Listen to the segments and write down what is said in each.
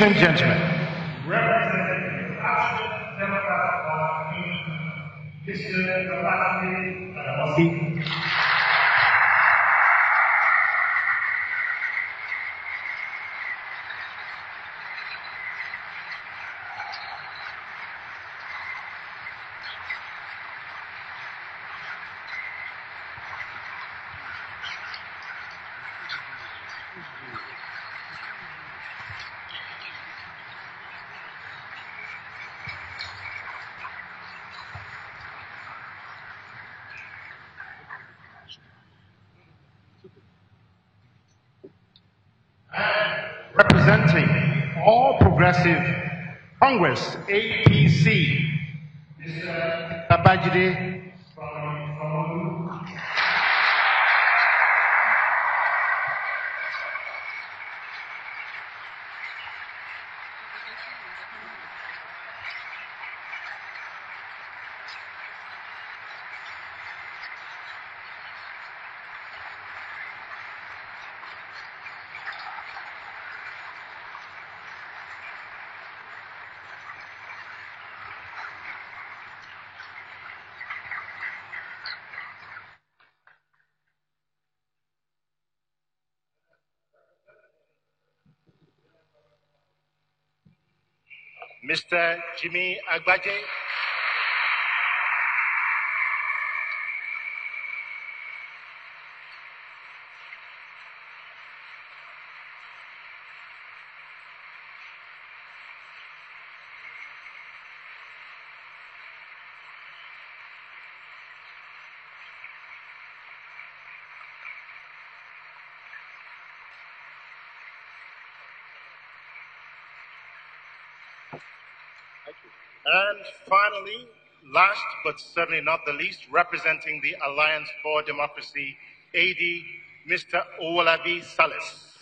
Ladies and gentlemen, representing the African Democratic Party, Mr. Gbadamosi. representing All Progressive Congress, APC, Mr. Agbaje from sanwo. Mr. Jimmy Agbaje. And finally, last but certainly not the least, representing the Alliance for Democracy, AD, Mr. Owolabi Salis.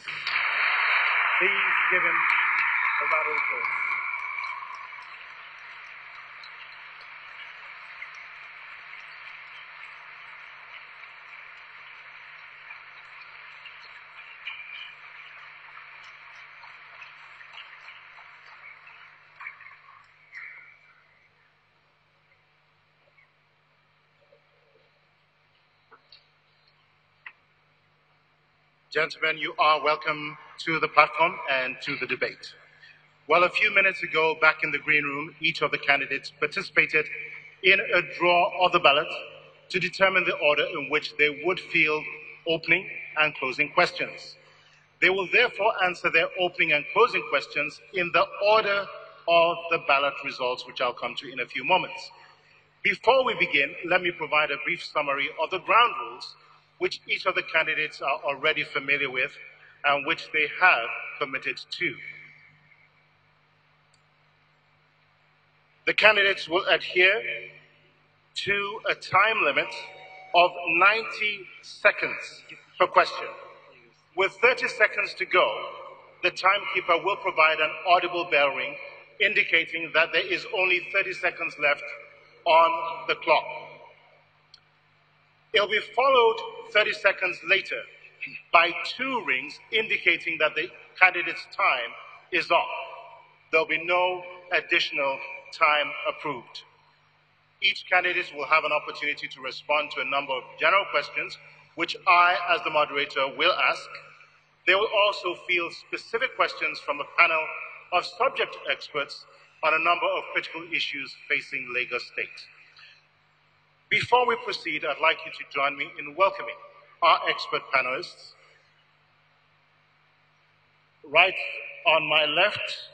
Please give him a round of applause. Gentlemen, you are welcome to the platform and to the debate. Well, a few minutes ago, back in the green room, each of the candidates participated in a draw of the ballot to determine the order in which they would field opening and closing questions. They will therefore answer their opening and closing questions in the order of the ballot results, which I'll come to in a few moments. Before we begin, let me provide a brief summary of the ground rules which each of the candidates are already familiar with and which they have committed to. The candidates will adhere to a time limit of 90 seconds per question. With 30 seconds to go, the timekeeper will provide an audible bell ring indicating that there is only 30 seconds left on the clock. It will be followed 30 seconds later by 2 rings indicating that the candidate's time is up. There will be no additional time approved. Each candidate will have an opportunity to respond to a number of general questions, which I, as the moderator, will ask. They will also field specific questions from a panel of subject experts on a number of critical issues facing Lagos State. Before we proceed, I'd like you to join me in welcoming our expert panelists. Right on my left,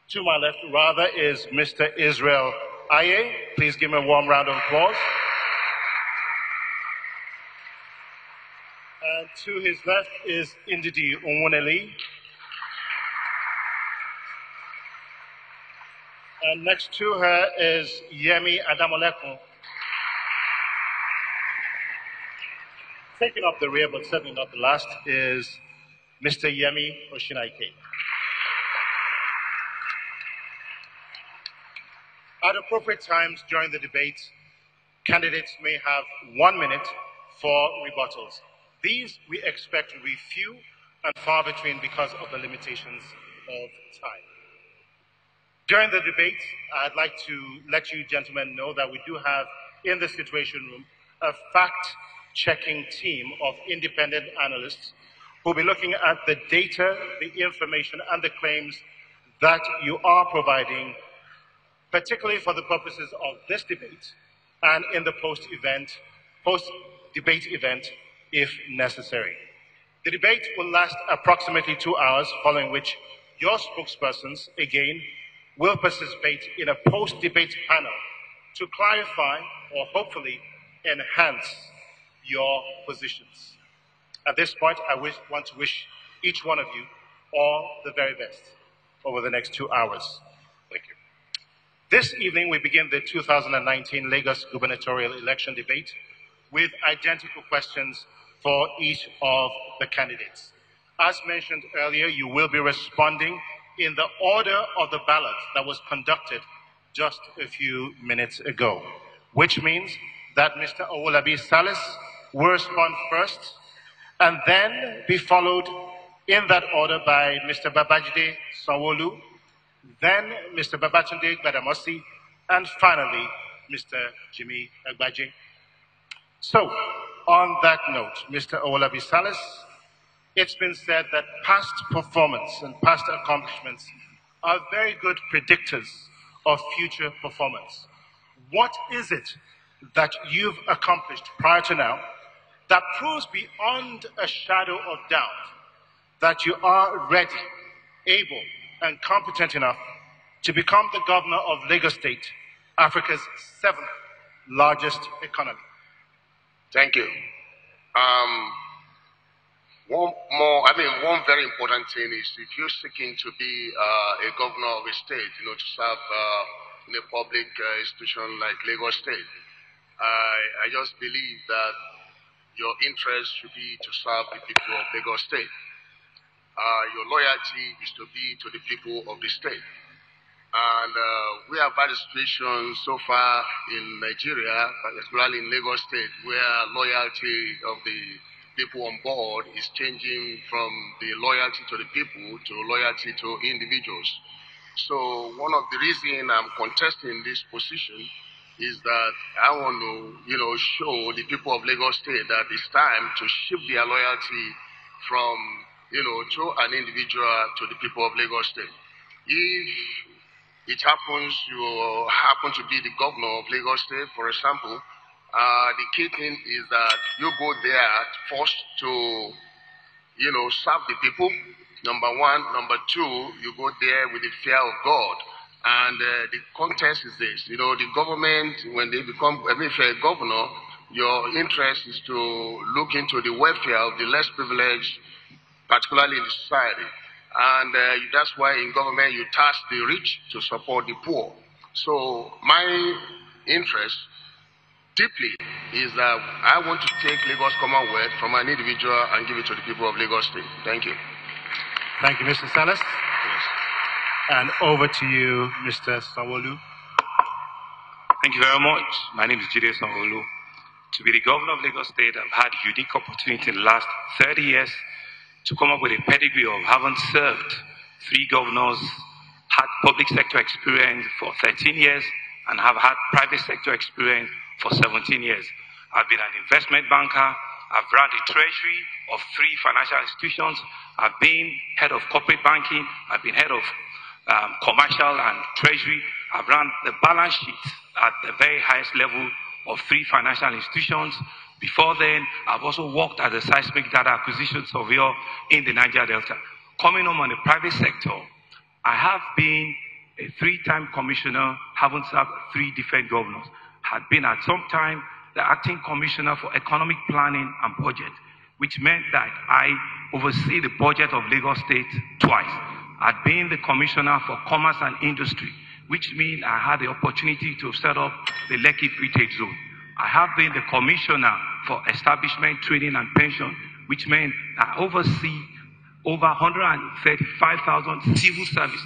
to my left rather, is Mr. Israel Aye. Please give him a warm round of applause. And to his left is Ndidi Onwuneli. And next to her is Yemi Adamolekun. Taking up the rear, but certainly not the last, is Mr. Yemi Oshinaike. At appropriate times during the debate, candidates may have 1 minute for rebuttals. These we expect will be few and far between because of the limitations of time. During the debate, I'd like to let you gentlemen know that we do have in the Situation Room a fact-checking team of independent analysts who will be looking at the data, the information, and the claims that you are providing, particularly for the purposes of this debate and in the post-debate event, if necessary. The debate will last approximately 2 hours, following which your spokespersons, again, will participate in a post-debate panel to clarify or hopefully enhance your positions. At this point, I want to wish each one of you all the very best over the next 2 hours. Thank you. This evening, we begin the 2019 Lagos gubernatorial election debate with identical questions for each of the candidates. As mentioned earlier, you will be responding in the order of the ballot that was conducted just a few minutes ago, which means that Mr. Owolabi Salis will respond first and then be followed in that order by Mr. Babajide Sanwo-Olu, then Mr. Babatunde Gbadamosi, and finally, Mr. Jimmy Agbaje. So, on that note, Mr. Owolabi Salis, it's been said that past performance and past accomplishments are very good predictors of future performance. What is it that you've accomplished prior to now that proves beyond a shadow of doubt that you are ready, able, and competent enough to become the governor of Lagos State, Africa's 7th largest economy? Thank you. One very important thing is if you're seeking to be a governor of a state, to serve in a public institution like Lagos State, I just believe that your interest should be to serve the people of Lagos State. Your loyalty is to be to the people of the state. And we have had a situation so far in Nigeria, particularly in Lagos State, where loyalty of the people on board is changing from the loyalty to the people to loyalty to individuals. So one of the reasons I'm contesting this position is that I want to, show the people of Lagos State that it's time to shift their loyalty from, to an individual to the people of Lagos State. If it happens you happen to be the governor of Lagos State, for example, the key thing is that you go there first to, serve the people, number one. Number two, you go there with the fear of God. And the context is this, the government, when they become, if you're a governor, your interest is to look into the welfare of the less privileged, particularly in the society. And that's why in government you task the rich to support the poor. So my interest deeply is that I want to take Lagos Commonwealth from an individual and give it to the people of Lagos State. Thank you. Thank you, Mr. Salis. Yes. And over to you, Mr. Sanwo-Olu. Thank you very much. My name is Jide Sanwo-Olu. To be the governor of Lagos State, I've had a unique opportunity in the last 30 years to come up with a pedigree of having served 3 governors, had public sector experience for 13 years, and have had private sector experience for 17 years. I've been an investment banker. I've run the treasury of 3 financial institutions. I've been head of corporate banking. I've been head of commercial and treasury. I've run the balance sheet at the very highest level of 3 financial institutions. Before then, I've also worked as a seismic data acquisition surveyor in the Niger Delta. Coming home on the private sector, I have been a 3-time commissioner, having served 3 different governors. Had been at some time the acting commissioner for economic planning and budget, which meant that I oversee the budget of Lagos State twice. I'd been the commissioner for commerce and industry, which means I had the opportunity to set up the Lekki Free Trade Zone. I have been the commissioner for establishment, training, and pension, which meant I oversee over 135,000 civil service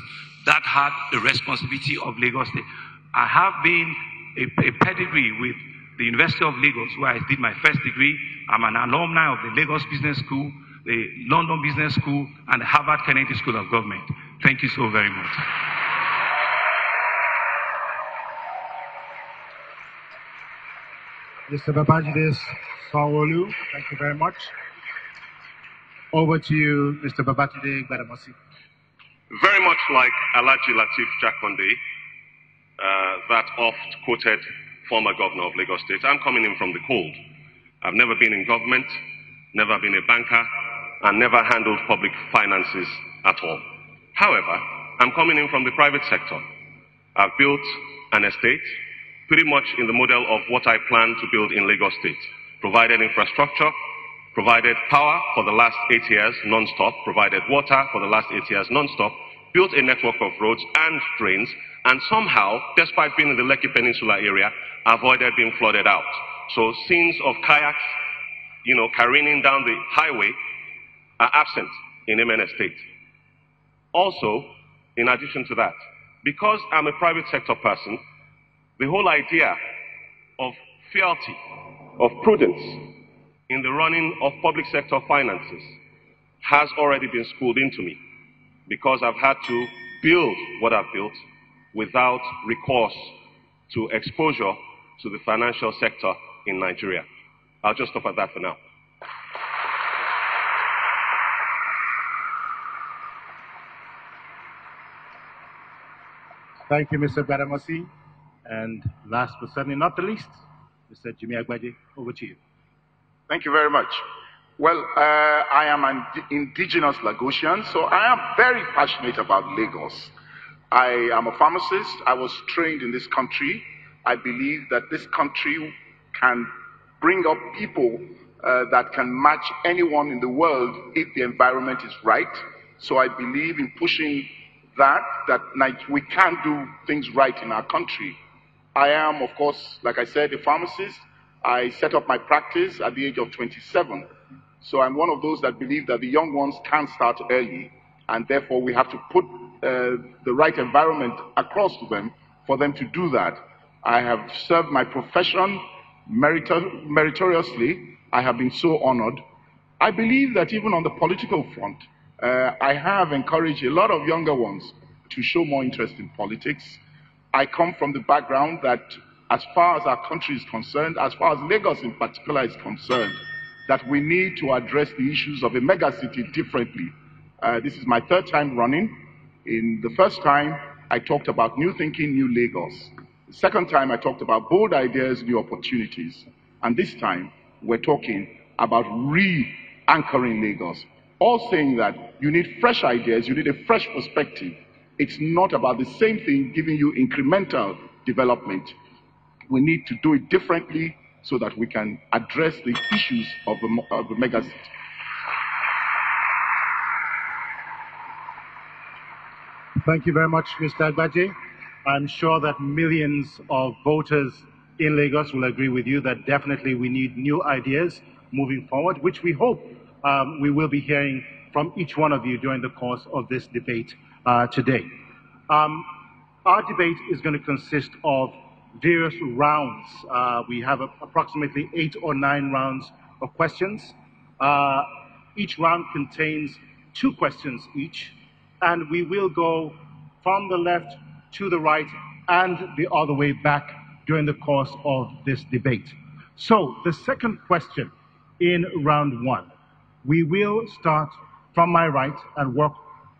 that had the responsibility of Lagos State. I have been a pedigree with the University of Lagos, where I did my first degree. I'm an alumni of the Lagos Business School, the London Business School, and the Harvard Kennedy School of Government. Thank you so very much. Mr. Babajide Sanwo-Olu, thank you very much. Over to you, Mr. Babajide Gbadamosi. Very much like Alhaji Lateef Jakonde, that oft-quoted former governor of Lagos State, I'm coming in from the cold. I've never been in government, never been a banker, and never handled public finances at all. However, I'm coming in from the private sector. I've built an estate pretty much in the model of what I plan to build in Lagos State. Provided infrastructure, provided power for the last 8 years non-stop, provided water for the last 8 years non-stop, built a network of roads and drains, and somehow, despite being in the Lekki Peninsula area, avoided being flooded out. So scenes of kayaks, careening down the highway are absent in MN Estate. Also, in addition to that, because I'm a private sector person, the whole idea of fealty, of prudence in the running of public sector finances has already been schooled into me, because I've had to build what I've built without recourse to exposure to the financial sector in Nigeria. I'll just stop at that for now. Thank you, Mr. Gbadamosi. And last but certainly not the least, Mr. Jimmy Agbaje, over to you. Thank you very much. Well, I am an indigenous Lagosian, so I am very passionate about Lagos. I am a pharmacist. I was trained in this country. I believe that this country can bring up people that can match anyone in the world if the environment is right. So I believe in pushing that we can do things right in our country. I am, of course, like I said, a pharmacist. I set up my practice at the age of 27. So I'm one of those that believe that the young ones can start early, and therefore we have to put the right environment across to them for them to do that. I have served my profession meritoriously. I have been so honored. I believe that even on the political front, I have encouraged a lot of younger ones to show more interest in politics. I come from the background that as far as our country is concerned, as far as Lagos in particular is concerned, that we need to address the issues of a megacity differently. This is my third time running. In the first time, I talked about new thinking, new Lagos. The second time, I talked about bold ideas, new opportunities. And this time, we're talking about re-anchoring Lagos. All saying that you need fresh ideas, you need a fresh perspective. It's not about the same thing giving you incremental development. We need to do it differently so that we can address the issues of the megacity. Thank you very much, Mr. Agbaje. I'm sure that millions of voters in Lagos will agree with you that definitely we need new ideas moving forward, which we hope we will be hearing from each one of you during the course of this debate today. Our debate is going to consist of various rounds. We have approximately 8 or 9 rounds of questions. Each round contains 2 questions each, and we will go from the left to the right and the other way back during the course of this debate. So the second question in round 1, we will start from my right and work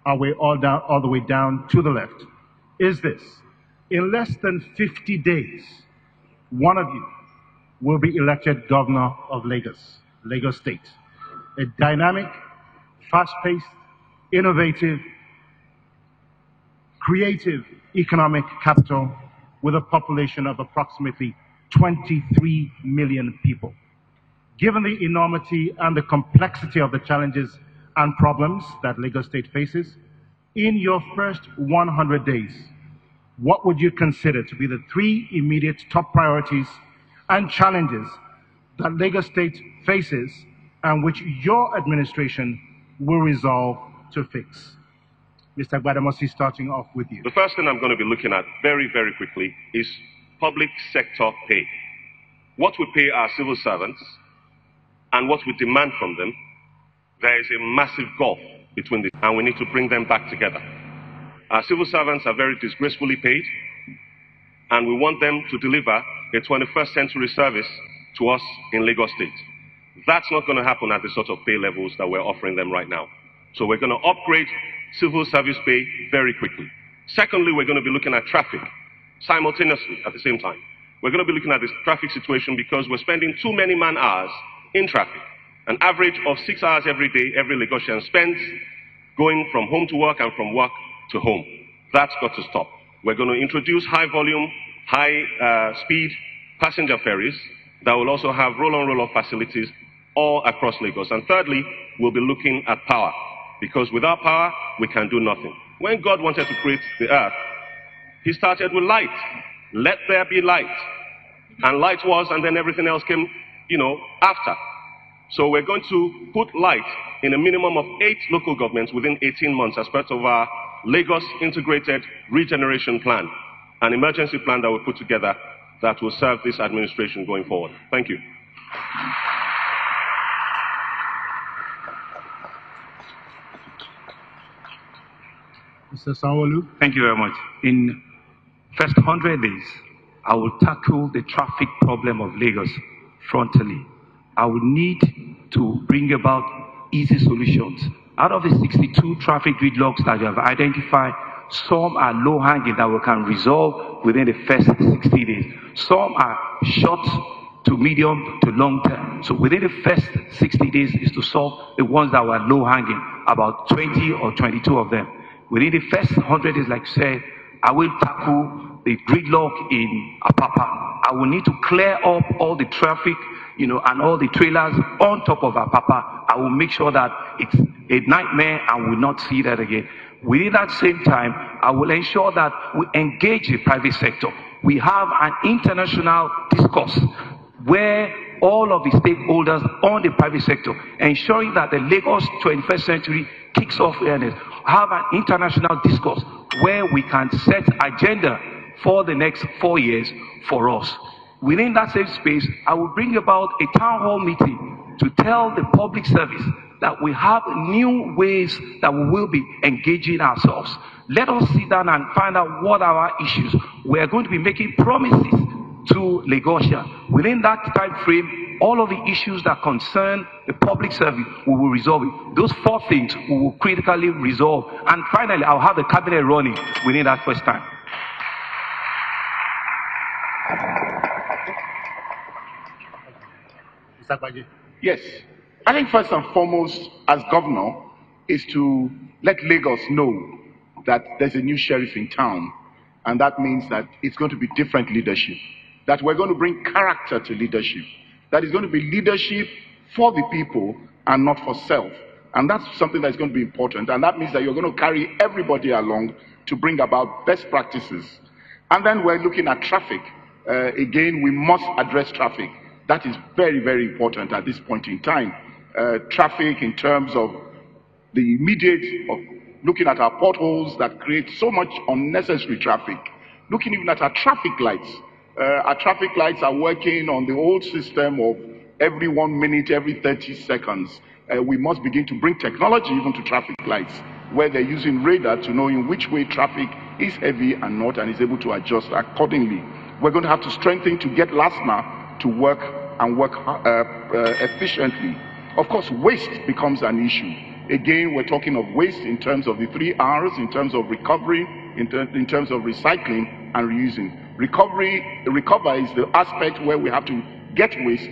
our way all the way down to the left, is this: in less than 50 days, one of you will be elected governor of Lagos State, a dynamic, fast-paced, innovative, creative economic capital with a population of approximately 23 million people. Given the enormity and the complexity of the challenges and problems that Lagos State faces, in your first 100 days, what would you consider to be the 3 immediate top priorities and challenges that Lagos State faces and which your administration will resolve to fix? Mr. Gbadamosi, starting off with you. The first thing I'm going to be looking at very, very quickly is public sector pay. What we pay our civil servants and what we demand from them, there is a massive gulf between this, and we need to bring them back together. Our civil servants are very disgracefully paid, and we want them to deliver a 21st century service to us in Lagos State. That's not going to happen at the sort of pay levels that we're offering them right now. So we're going to upgrade civil service pay very quickly. Secondly, we're going to be looking at traffic simultaneously at the same time. We're going to be looking at this traffic situation because we're spending too many man-hours in traffic. An average of 6 hours every day, every Lagosian spends going from home to work and from work to home. That's got to stop. We're going to introduce high-volume, high-speed passenger ferries that will also have roll-on, roll-off facilities all across Lagos. And thirdly, we'll be looking at power, because without power, we can do nothing. When God wanted to create the earth, he started with light. Let there be light. And light was, and then everything else came, after. So we're going to put light in a minimum of 8 local governments within 18 months as part of our Lagos Integrated Regeneration Plan, an emergency plan that we put together that will serve this administration going forward. Thank you. Mr. Sanwo. Thank you very much. In first 100 days, I will tackle the traffic problem of Lagos frontally. I will need to bring about easy solutions. Out of the 62 traffic gridlocks that you have identified, some are low-hanging that we can resolve within the first 60 days. Some are short to medium to long term. So within the first 60 days is to solve the ones that were low-hanging, about 20 or 22 of them. Within the first 100 days, like I said, I will tackle the gridlock in Apapa. I will need to clear up all the traffic, and all the trailers on top of Apapa. I will make sure that it's a nightmare and will not see that again. Within that same time, I will ensure that we engage the private sector. We have an international discourse where all of the stakeholders on the private sector, ensuring that the Lagos 21st century kicks off awareness, have an international discourse where we can set agenda for the next 4 years for us. Within that same space, I will bring about a town hall meeting to tell the public service that we have new ways that we will be engaging ourselves. Let us sit down and find out what are our issues. We are going to be making promises to Lagosians. Within that time frame, all of the issues that concern the public service, we will resolve it. Those 4 things we will critically resolve. And finally, I'll have the cabinet running within that first time. Mr. Agbaje. Yes. I think first and foremost, as governor, is to let Lagos know that there's a new sheriff in town. And that means that it's going to be different leadership. That we're going to bring character to leadership. That is going to be leadership for the people and not for self. And that's something that's going to be important. And that means that you're going to carry everybody along to bring about best practices. And then we're looking at traffic. Again, we must address traffic. That is very, very important at this point in time. Traffic in terms of the immediate, of looking at our potholes that create so much unnecessary traffic. Looking even at our traffic lights. Our traffic lights are working on the old system of every 1 minute, every 30 seconds. We must begin to bring technology even to traffic lights, where they're using radar to know in which way traffic is heavy and not, and is able to adjust accordingly. We're going to have to strengthen to get LASMA to work and work efficiently. Of course, waste becomes an issue. Again, we're talking of waste in terms of the 3 R's, in terms of recovery, in terms of recycling and reusing. Recover is the aspect where we have to get waste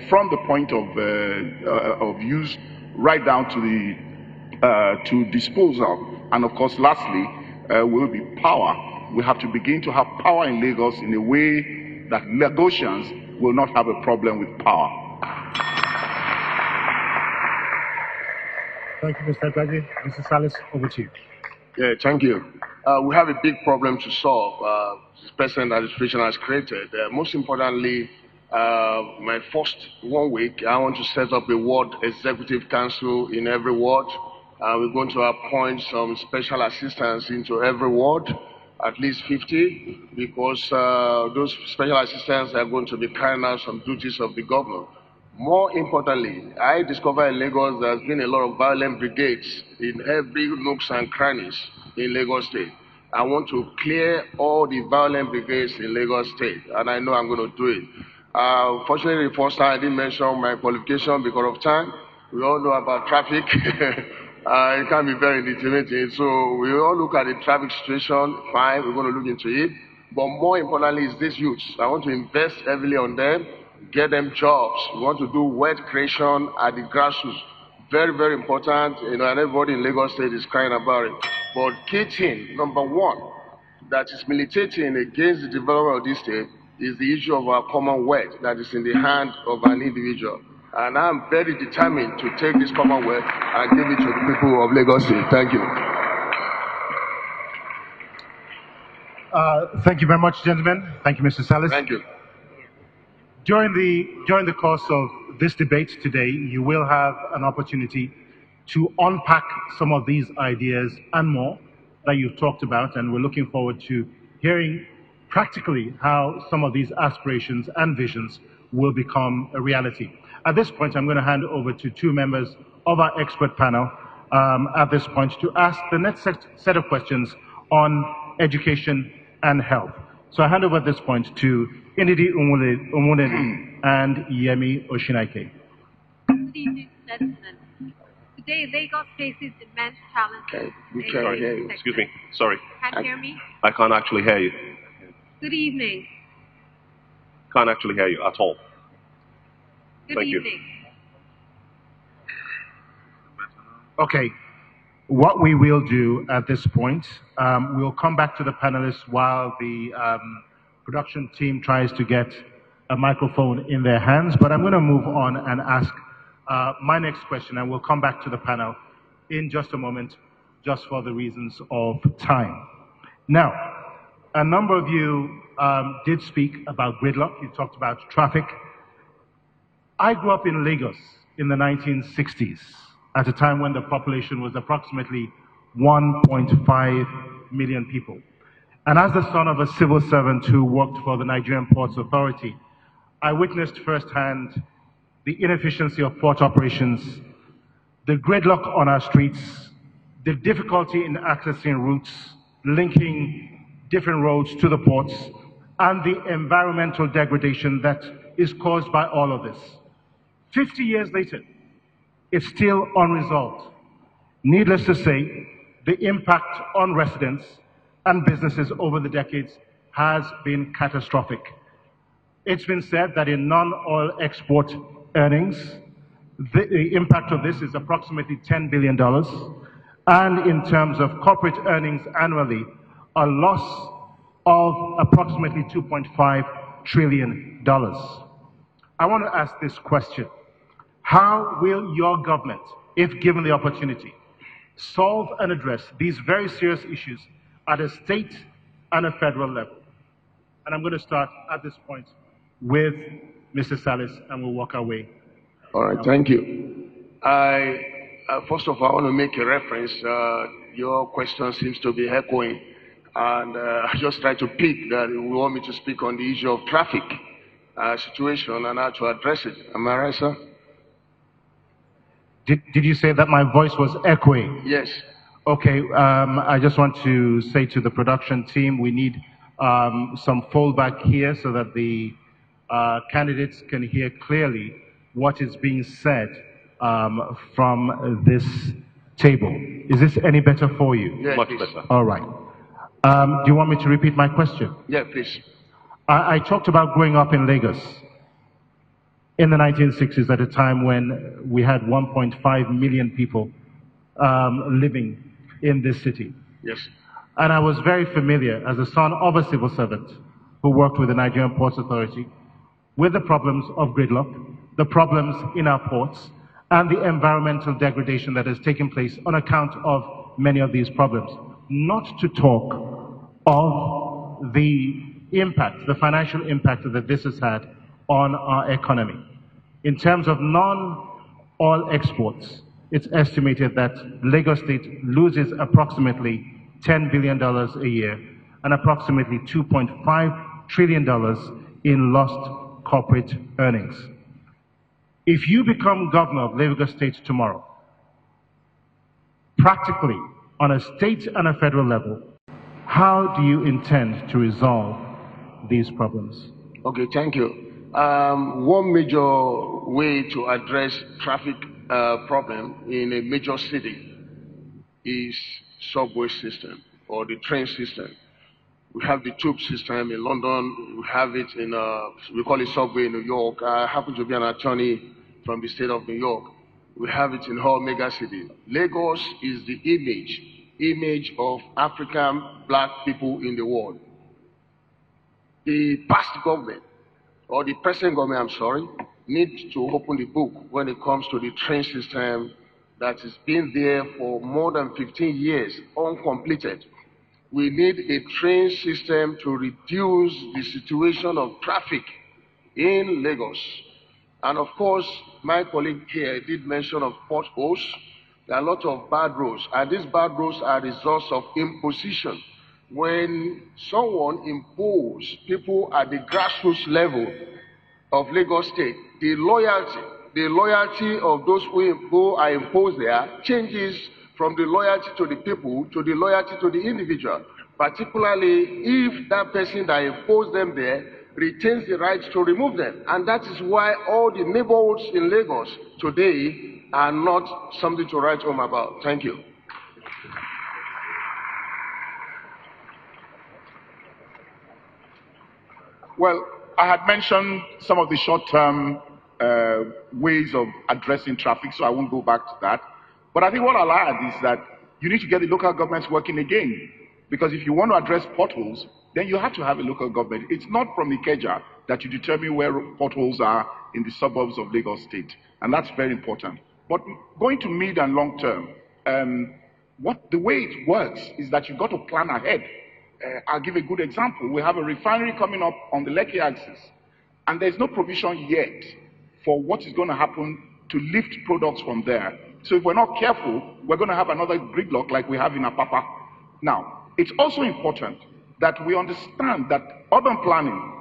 from the point of use right down to the to disposal. And of course, lastly, will be power. We have to begin to have power in Lagos in a way that Lagosians will not have a problem with power. Thank you, Mr. Agbaje. Mr. Salis, over to you. Yeah, thank you. We have a big problem to solve. This present administration has created. Most importantly, my first 1 week, I want to set up a ward executive council in every ward. We're going to appoint some special assistants into every ward, at least 50, because those special assistants are going to be carrying out some duties of the governor. More importantly, I discovered in Lagos there's been a lot of violent brigades in every nooks and crannies in Lagos State. I want to clear all the violent brigades in Lagos State, and I know I'm going to do it. Fortunately, the first time I didn't mention my qualification because of time. We all know about traffic. It can be very intimidating. So we all look at the traffic situation, fine, we're going to look into it. But more importantly is these youths. I want to invest heavily on them, get them jobs. We want to do wealth creation at the grassroots. Very, very important, and everybody in Lagos State is crying about it. But key thing, number one, that is militating against the development of this state is the issue of our commonwealth that is in the hand of an individual. And I'm very determined to take this commonwealth and give it to the people of Lagos State. Thank you. Thank you very much, gentlemen. Thank you, Mr. Salis. Thank you. During the course of this debate today, you will have an opportunity to unpack some of these ideas and more that you've talked about, and we're looking forward to hearing practically how some of these aspirations and visions will become a reality. At this point, I'm going to hand over to two members of our expert panel at this point to ask the next set of questions on education and health. So I hand over at this point to Indidi Umunedi and Yemi Oshinaike. Good evening, gentlemen. Today, Lagos faces immense challenges. We can't hear you. Excuse me. Sorry. Can't hear me? I can't actually hear you. Good evening. Can't actually hear you at all. Good Thank you. evening. Okay, what we will do at this point, we'll come back to the panelists while the production team tries to get a microphone in their hands, but I'm going to move on and ask my next question, and we'll come back to the panel in just a moment, just for the reasons of time. Now, a number of you did speak about gridlock. You talked about traffic. I grew up in Lagos in the 1960s, at a time when the population was approximately 1.5 million people. And as the son of a civil servant who worked for the Nigerian Ports Authority, I witnessed firsthand the inefficiency of port operations, the gridlock on our streets, the difficulty in accessing routes, linking different roads to the ports, and the environmental degradation that is caused by all of this. 50 years later, it's still unresolved. Needless to say, the impact on residents and businesses over the decades has been catastrophic. It's been said that in non-oil export earnings, the impact of this is approximately $10 billion, and in terms of corporate earnings annually, a loss of approximately $2.5 trillion. I want to ask this question. How will your government, if given the opportunity, solve and address these very serious issues at a state and a federal level? And I'm going to start at this point with Mr. Salis, and we'll walk our way. All right, thank you. First of all, I want to make a reference. Your question seems to be echoing, and I just try to pick that you want me to speak on the issue of traffic situation and how to address it. Am I right, sir? Did you say that my voice was echoing? Yes. Okay, I just want to say to the production team, we need some fallback here so that the candidates can hear clearly what is being said from this table. Is this any better for you? Yeah, Much please. better. All right. Do you want me to repeat my question? Yeah, please. I talked about growing up in Lagos in the 1960s, at a time when we had 1.5 million people living in this city. Yes. And I was very familiar, as the son of a civil servant who worked with the Nigerian Ports Authority, with the problems of gridlock, the problems in our ports, and the environmental degradation that has taken place on account of many of these problems. Not to talk of the impact, the financial impact that this has had on our economy. In terms of non-oil exports, it's estimated that Lagos State loses approximately $10 billion a year and approximately $2.5 trillion in lost corporate earnings. If you become governor of Lagos State tomorrow, practically on a state and a federal level, How do you intend to resolve these problems? Okay, thank you. One major way to address traffic problem in a major city is subway system or the train system. We have the tube system in London. We have it in, we call it subway in New York. I happen to be an attorney from the state of New York. We have it in all mega cities. Lagos is the image of African black people in the world. The past government, or the present government, I'm sorry, need to open the book when it comes to the train system that has been there for more than 15 years, uncompleted. We need a train system to reduce the situation of traffic in Lagos. And of course, my colleague here did mention of potholes. There are a lot of bad roads, and these bad roads are results of imposition. When someone imposes people at the grassroots level of Lagos State, the loyalty of those who are imposed there changes from the loyalty to the people to the loyalty to the individual, particularly if that person that imposed them there retains the right to remove them. And that is why all the neighborhoods in Lagos today are not something to write home about. Thank you. Well, I had mentioned some of the short-term ways of addressing traffic, so I won't go back to that. But I think what I'll add is that you need to get the local governments working again. Because if you want to address potholes, then you have to have a local government. It's not from Ikeja that you determine where potholes are in the suburbs of Lagos State. And that's very important. But going to mid and long term, the way it works is that you've got to plan ahead. I'll give a good example. We have a refinery coming up on the Lekki axis, and there's no provision yet for what is going to happen to lift products from there. So if we're not careful, we're going to have another gridlock like we have in Apapa. Now, it's also important that we understand that urban planning,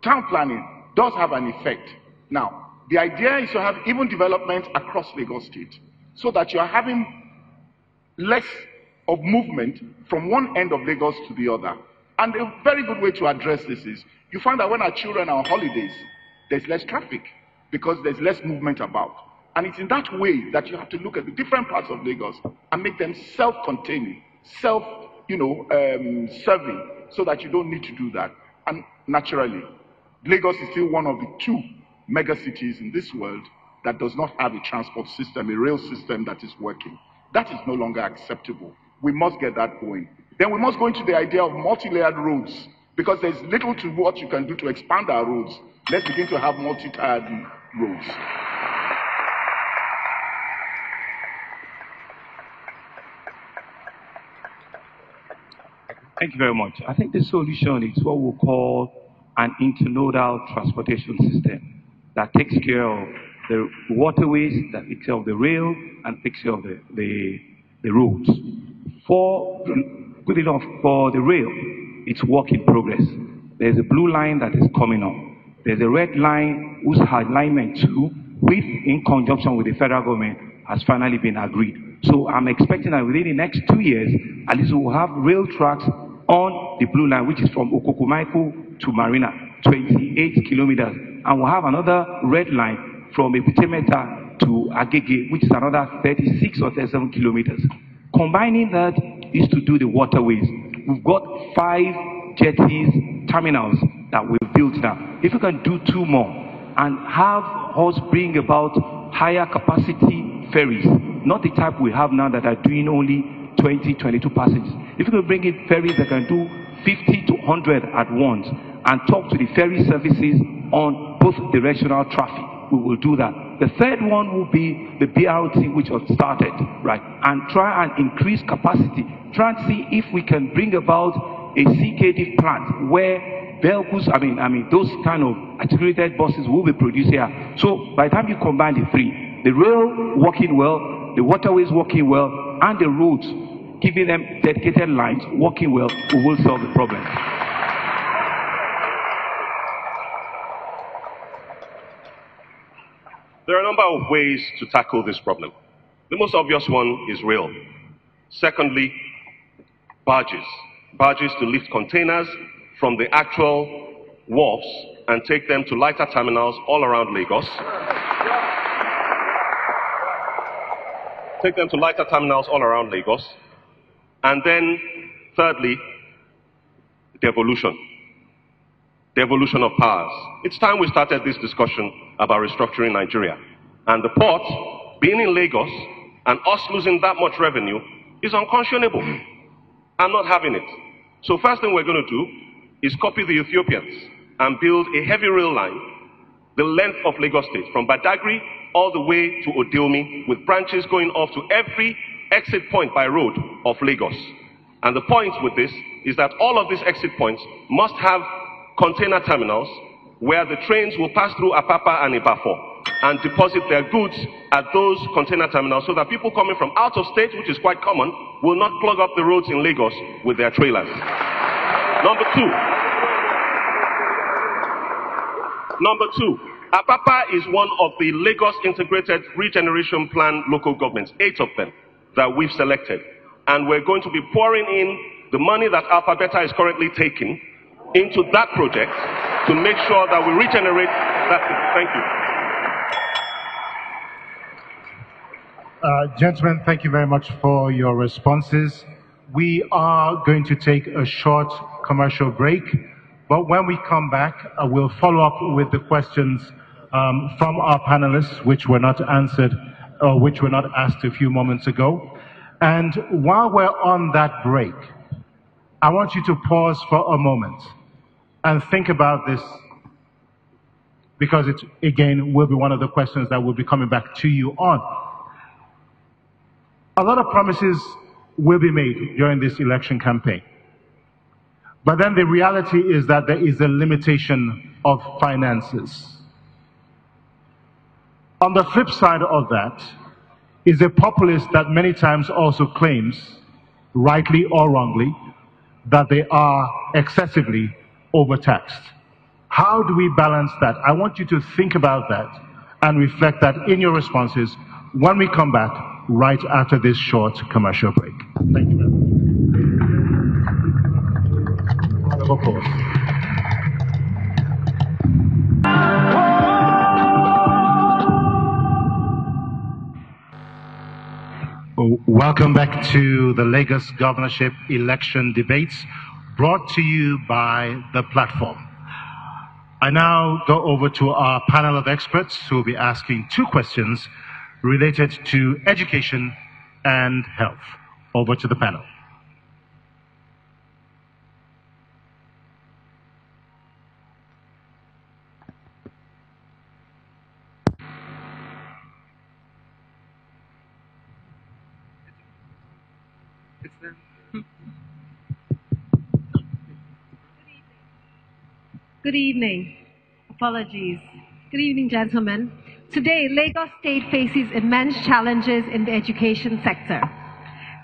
town planning, does have an effect. Now, the idea is to have even development across Lagos State, so that you're having less of movement from one end of Lagos to the other. And a very good way to address this is, you find that when our children are on holidays, there's less traffic because there's less movement about. And it's in that way that you have to look at the different parts of Lagos and make them self-containing, serving, so that you don't need to do that. And naturally, Lagos is still one of the 2 mega cities in this world that does not have a transport system, a rail system that is working. That is no longer acceptable. We must get that going. Then we must go into the idea of multi-layered roads, because there's little to what you can do to expand our roads. Let's begin to have multi-tiered roads. Thank you very much. I think the solution is what we call an internodal transportation system that takes care of the waterways, that takes care of the rail, and takes care of the roads. Good enough for the rail, it's work in progress. There's a blue line that is coming up. There's a red line whose alignment too, in conjunction with the federal government, has finally been agreed. So I'm expecting that within the next 2 years, at least we'll have rail tracks on the blue line, which is from Okokomaiko to Marina, 28 kilometers. And we'll have another red line from Ebutemeta to Agege, which is another 36 or 37 kilometers. Combining that is to do the waterways. We've got 5 jetties, terminals that we've built now. If we can do 2 more and have us bring about higher capacity ferries, not the type we have now that are doing only 20, 22 passengers. If we can bring in ferries that can do 50 to 100 at once and talk to the ferry services on both directional traffic, we will do that. The third one will be the BRT, which was started, right? And try and increase capacity. Try and see if we can bring about a CKD plant where vehicles, those kind of articulated buses will be produced here. So by the time you combine the 3, the rail working well, the waterways working well, and the roads, giving them dedicated lines working well, we will solve the problem. There are a number of ways to tackle this problem. The most obvious one is rail. Secondly, barges. barges to lift containers from the actual wharfs and take them to lighter terminals all around Lagos. And then, thirdly, devolution. Devolution of powers. It's time we started this discussion about restructuring Nigeria. And the port, being in Lagos, and us losing that much revenue, is unconscionable. I'm not having it. So first thing we're going to do is copy the Ethiopians and build a heavy rail line, the length of Lagos State, from Badagry all the way to Odeomi, with branches going off to every exit point by road of Lagos. And the point with this is that all of these exit points must have container terminals where the trains will pass through Apapa and Ibafo and deposit their goods at those container terminals so that people coming from out of state, which is quite common, will not clog up the roads in Lagos with their trailers. Number two, Apapa is one of the Lagos Integrated Regeneration Plan local governments, 8 of them that we've selected. And we're going to be pouring in the money that Alpha Beta is currently taking into that project to make sure that we regenerate that. Thank you. Gentlemen, thank you very much for your responses. We are going to take a short commercial break, but when we come back, we'll follow up with the questions from our panelists, which were not answered, or which were not asked a few moments ago. And while we're on that break, I want you to pause for a moment and think about this, because it, again, will be one of the questions that we'll be coming back to you on. A lot of promises will be made during this election campaign. But then the reality is that there is a limitation of finances. On the flip side of that is a populace that many times also claims, rightly or wrongly, that they are excessively overtaxed. How do we balance that? I want you to think about that and reflect that in your responses when we come back right after this short commercial break. Thank you very much. Of course. Welcome back to the Lagos governorship election debates, brought to you by The Platform. I now go over to our panel of experts who will be asking 2 questions related to education and health. Over to the panel. Good evening. Apologies. Good evening, gentlemen. Today, Lagos State faces immense challenges in the education sector.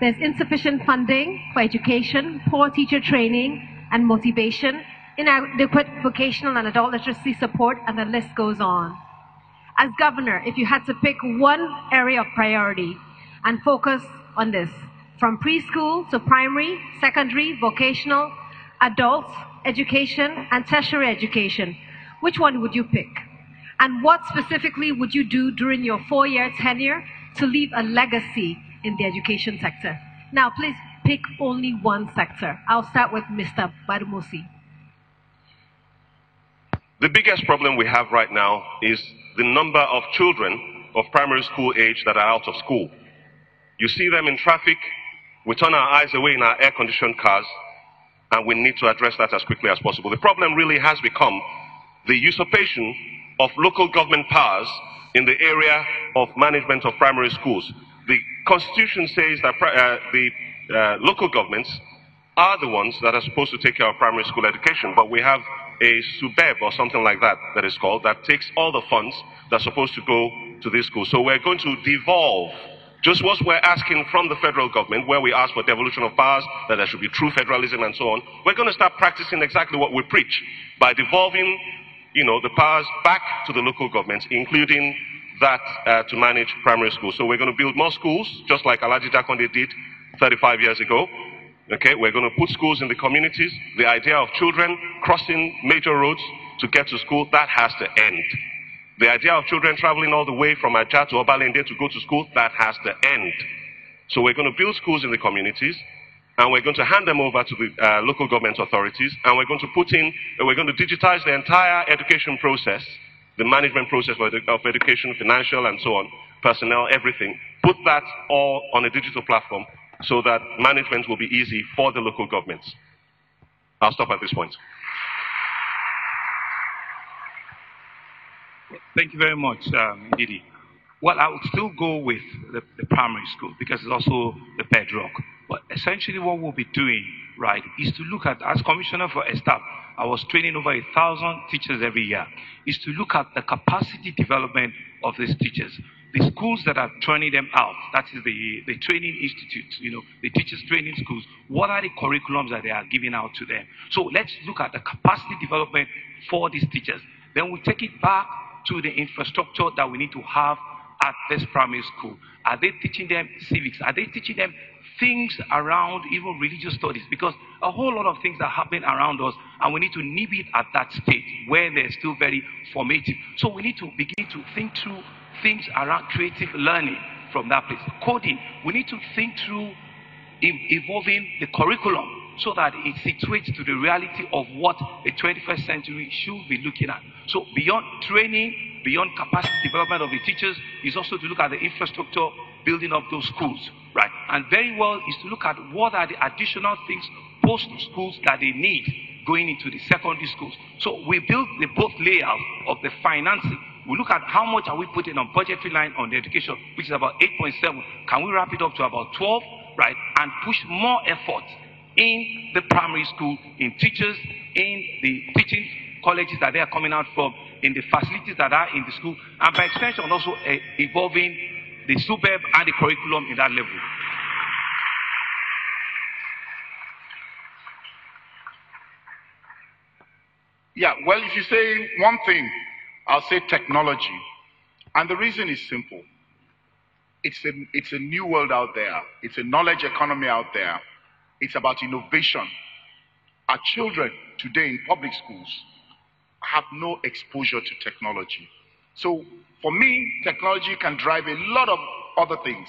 There's insufficient funding for education, poor teacher training and motivation, inadequate vocational and adult literacy support, and the list goes on. As governor, if you had to pick one area of priority and focus on this, from preschool to primary, secondary, vocational, adult education, and tertiary education, which one would you pick? And what specifically would you do during your 4-year tenure to leave a legacy in the education sector? Now, please pick only one sector. I'll start with Mr. Gbadamosi. The biggest problem we have right now is the number of children of primary school age that are out of school. You see them in traffic, we turn our eyes away in our air-conditioned cars, and we need to address that as quickly as possible. The problem really has become the usurpation of local government powers in the area of management of primary schools. The Constitution says that the local governments are the ones that are supposed to take care of primary school education, but we have a SUBEB or something like that that is called, that takes all the funds that are supposed to go to this school. So we're going to devolve just what we're asking from the federal government, where we ask for devolution of powers, that there should be true federalism and so on. We're going to start practicing exactly what we preach by devolving, the powers back to the local governments, including that to manage primary schools. So we're going to build more schools, just like Alaji Jakonde did 35 years ago. Okay, we're going to put schools in the communities. The idea of children crossing major roads to get to school, that has to end. The idea of children traveling all the way from Ajah to Obalende to go to school, that has to end. So we're going to build schools in the communities, and we're going to hand them over to the local government authorities, and we're going to digitize the entire education process, the management process of education, financial and so on, personnel, everything. Put that all on a digital platform so that management will be easy for the local governments. I'll stop at this point. Thank you very much, Didi. Well, I would still go with the primary school because it's also the bedrock. But essentially what we'll be doing, right, is to look at, as Commissioner for Staff, I was training over 1,000 teachers every year, is to look at the capacity development of these teachers. The schools that are turning them out, that is the training institutes, the teachers training schools, what are the curriculums that they are giving out to them? So let's look at the capacity development for these teachers. Then we take it back to the infrastructure that we need to have at this primary school. Are they teaching them civics? Are they teaching them things around even religious studies? Because a whole lot of things are happening around us, and we need to nib it at that stage where they're still very formative. So we need to begin to think through things around creative learning from that place. Coding, we need to think through evolving the curriculum so that it situates to the reality of what the 21st century should be looking at. So beyond training, beyond capacity development of the teachers, is also to look at the infrastructure, building up those schools, right? And very well is to look at what are the additional things post-schools that they need going into the secondary schools. So we build the both layout of the financing. We look at how much are we putting on budgetary line on the education, which is about 8.7. Can we wrap it up to about 12, right? And push more effort in the primary school, in teachers, in the teaching colleges that they are coming out from, in the facilities that are in the school, and by extension also evolving the suburb and the curriculum in that level. Yeah, well, if you say one thing, I'll say technology. And the reason is simple. It's a new world out there. It's a knowledge economy out there. It's about innovation. Our children today in public schools have no exposure to technology. So for me, technology can drive a lot of other things.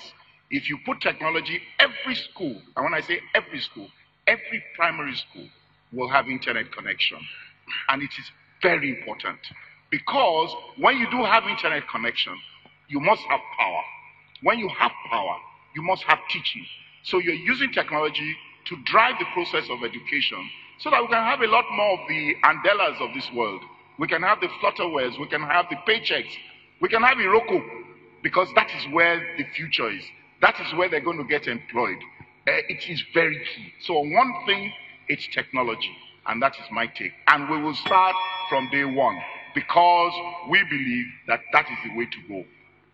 If you put technology, every school, and when I say every school, every primary school will have internet connection. And it is very important because when you do have internet connection, you must have power. When you have power, you must have teaching. So you're using technology to drive the process of education so that we can have a lot more of the Andelas of this world. We can have the Flutterwares, we can have the paychecks, we can have Iroko, because that is where the future is. That is where they're going to get employed. It is very key. So one thing, it's technology, and that is my take. And we will start from day one because we believe that that is the way to go.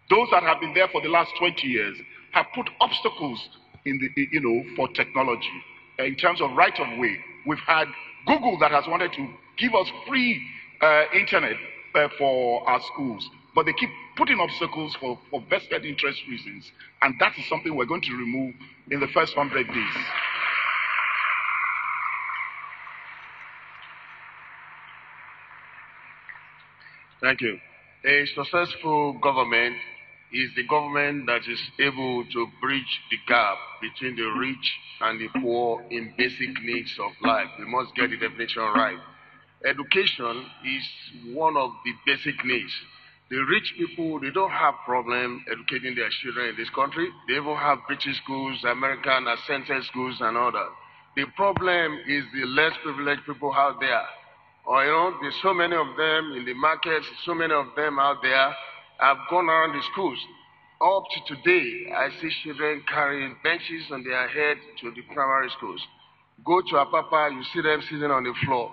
Those that have been there for the last 20 years have put obstacles in the, for technology in terms of right of way. We've had Google that has wanted to give us free internet for our schools, but they keep putting obstacles for vested interest reasons, and that is something we're going to remove in the first 100 days. Thank you. A successful government is the government that is able to bridge the gap between the rich and the poor in basic needs of life. We must get the definition right. Education is one of the basic needs. The rich people, they don't have problem educating their children in this country. They even have British schools, American ascended schools and all that. The problem is the less privileged people out there. Or, there's so many of them in the markets, so many of them out there have gone around the schools. Up to today, I see children carrying benches on their head to the primary schools. Go to Apapa, you see them sitting on the floor.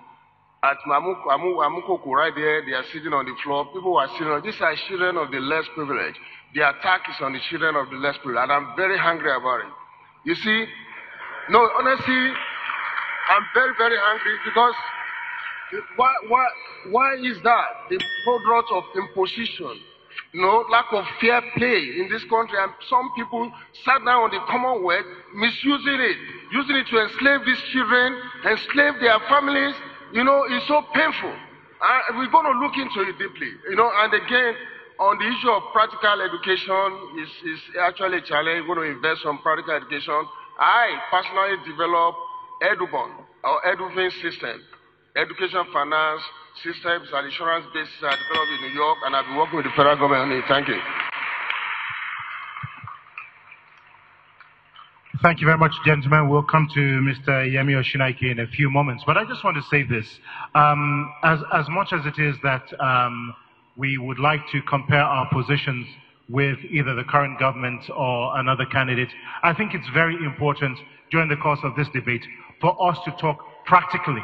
At Amukoku right there, they are sitting on the floor. People are sitting on. These are children of the less privileged. The attack is on the children of the less privileged, and I'm very angry about it. You see, no, honestly, I'm very, very angry because why is that? The product of imposition lack of fair play in this country, and some people sat down on the Commonwealth, misusing it, using it to enslave these children, enslave their families. It's so painful. And we're going to look into it deeply. And again, on the issue of practical education, is actually a challenge. We're going to invest on practical education. I personally developed EduBond, or EduFin system, education finance systems and insurance bases are developed in New York, and I've been working with the federal government on it. Thank you. Thank you very much, gentlemen. We'll come to Mr. Yemi Oshinaike in a few moments. But I just want to say this. As much as it is that we would like to compare our positions with either the current government or another candidate, I think it's very important during the course of this debate for us to talk practically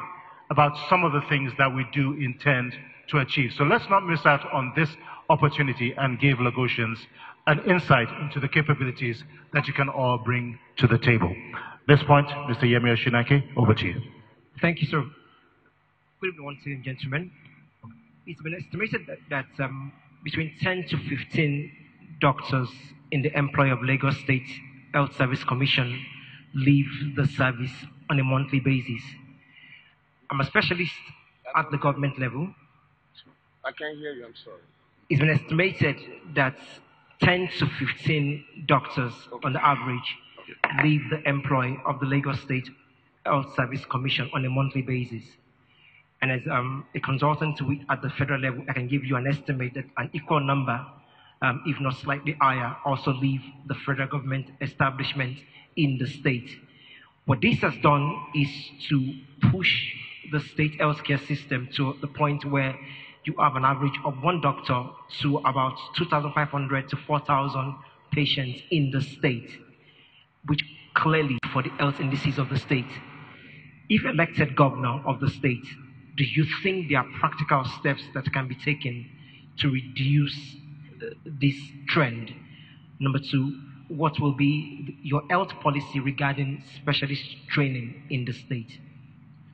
about some of the things that we do intend to achieve. So let's not miss out on this opportunity and give Lagosians an insight into the capabilities that you can all bring to the table. At this point, Mr. Yemi Oshinaike, over to you. Thank you, sir. Good evening once again, gentlemen. It's been estimated that between 10 to 15 doctors in the employ of Lagos State Health Service Commission leave the service on a monthly basis. I'm a specialist at the government level. I can't hear you, I'm sorry. It's been estimated that 10 to 15 doctors on the average leave the employ of the Lagos State Health Service Commission on a monthly basis. And as a consultant at the federal level, I can give you an estimate that an equal number, if not slightly higher, also leave the federal government establishment in the state. What this has done is to push the state healthcare system to the point where you have an average of one doctor to about 2,500 to 4,000 patients in the state, which clearly for the health indices of the state. If elected governor of the state, do you think there are practical steps that can be taken to reduce this trend? Number two, what will be your health policy regarding specialist training in the state?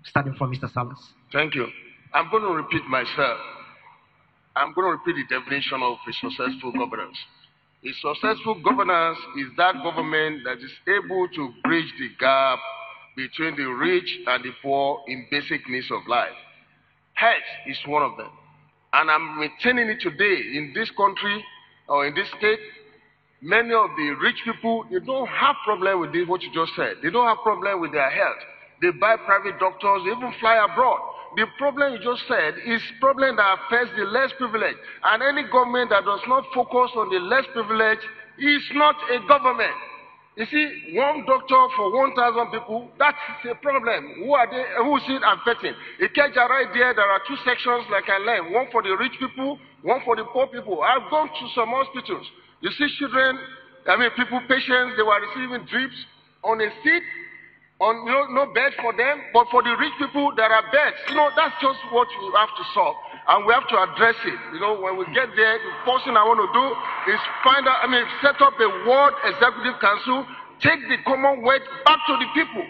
Starting from Mr. Salis. Thank you. I'm going to repeat myself. I'm going to repeat the definition of a successful governance. A successful governance is that government that is able to bridge the gap between the rich and the poor in basic needs of life. Health is one of them. And I'm maintaining it today in this country or in this state. Many of the rich people, they don't have problem with this, what you just said. They don't have problem with their health. They buy private doctors, they even fly abroad. The problem you just said is problem that affects the less privileged. And any government that does not focus on the less privileged is not a government. You see, one doctor for 1,000 people, that's a problem. Who is it affecting? In Ikeja right there are two sections like I learned. One for the rich people, one for the poor people. I've gone to some hospitals. You see children, patients, they were receiving drips on a seat, on no bed for them, but for the rich people, there are beds. That's just what we have to solve. And we have to address it. When we get there, the first thing I want to do is set up a World Executive Council, take the Commonwealth back to the people.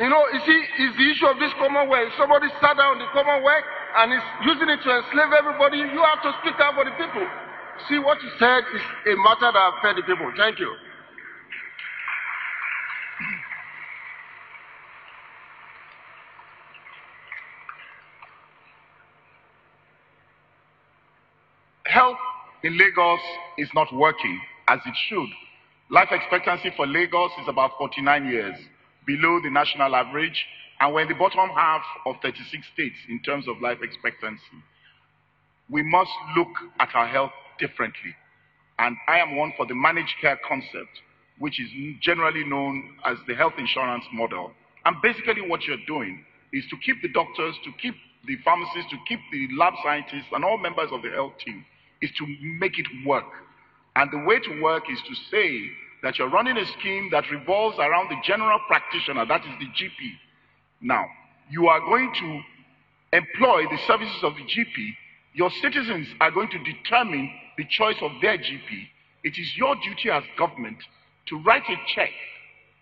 You see, it's the issue of this Commonwealth. Somebody sat down in the Commonwealth and is using it to enslave everybody. You have to speak out for the people. See, what you said is a matter that affects the people. Thank you. Health in Lagos is not working as it should. Life expectancy for Lagos is about 49 years, below the national average, and we're in the bottom half of 36 states in terms of life expectancy. We must look at our health differently. And I am one for the managed care concept, which is generally known as the health insurance model. And basically what you're doing is to keep the doctors, to keep the pharmacists, to keep the lab scientists and all members of the health team, is to make it work. And the way to work is to say that you're running a scheme that revolves around the general practitioner, that is the GP. Now, you are going to employ the services of the GP. Your citizens are going to determine the choice of their GP. It is your duty as government to write a check,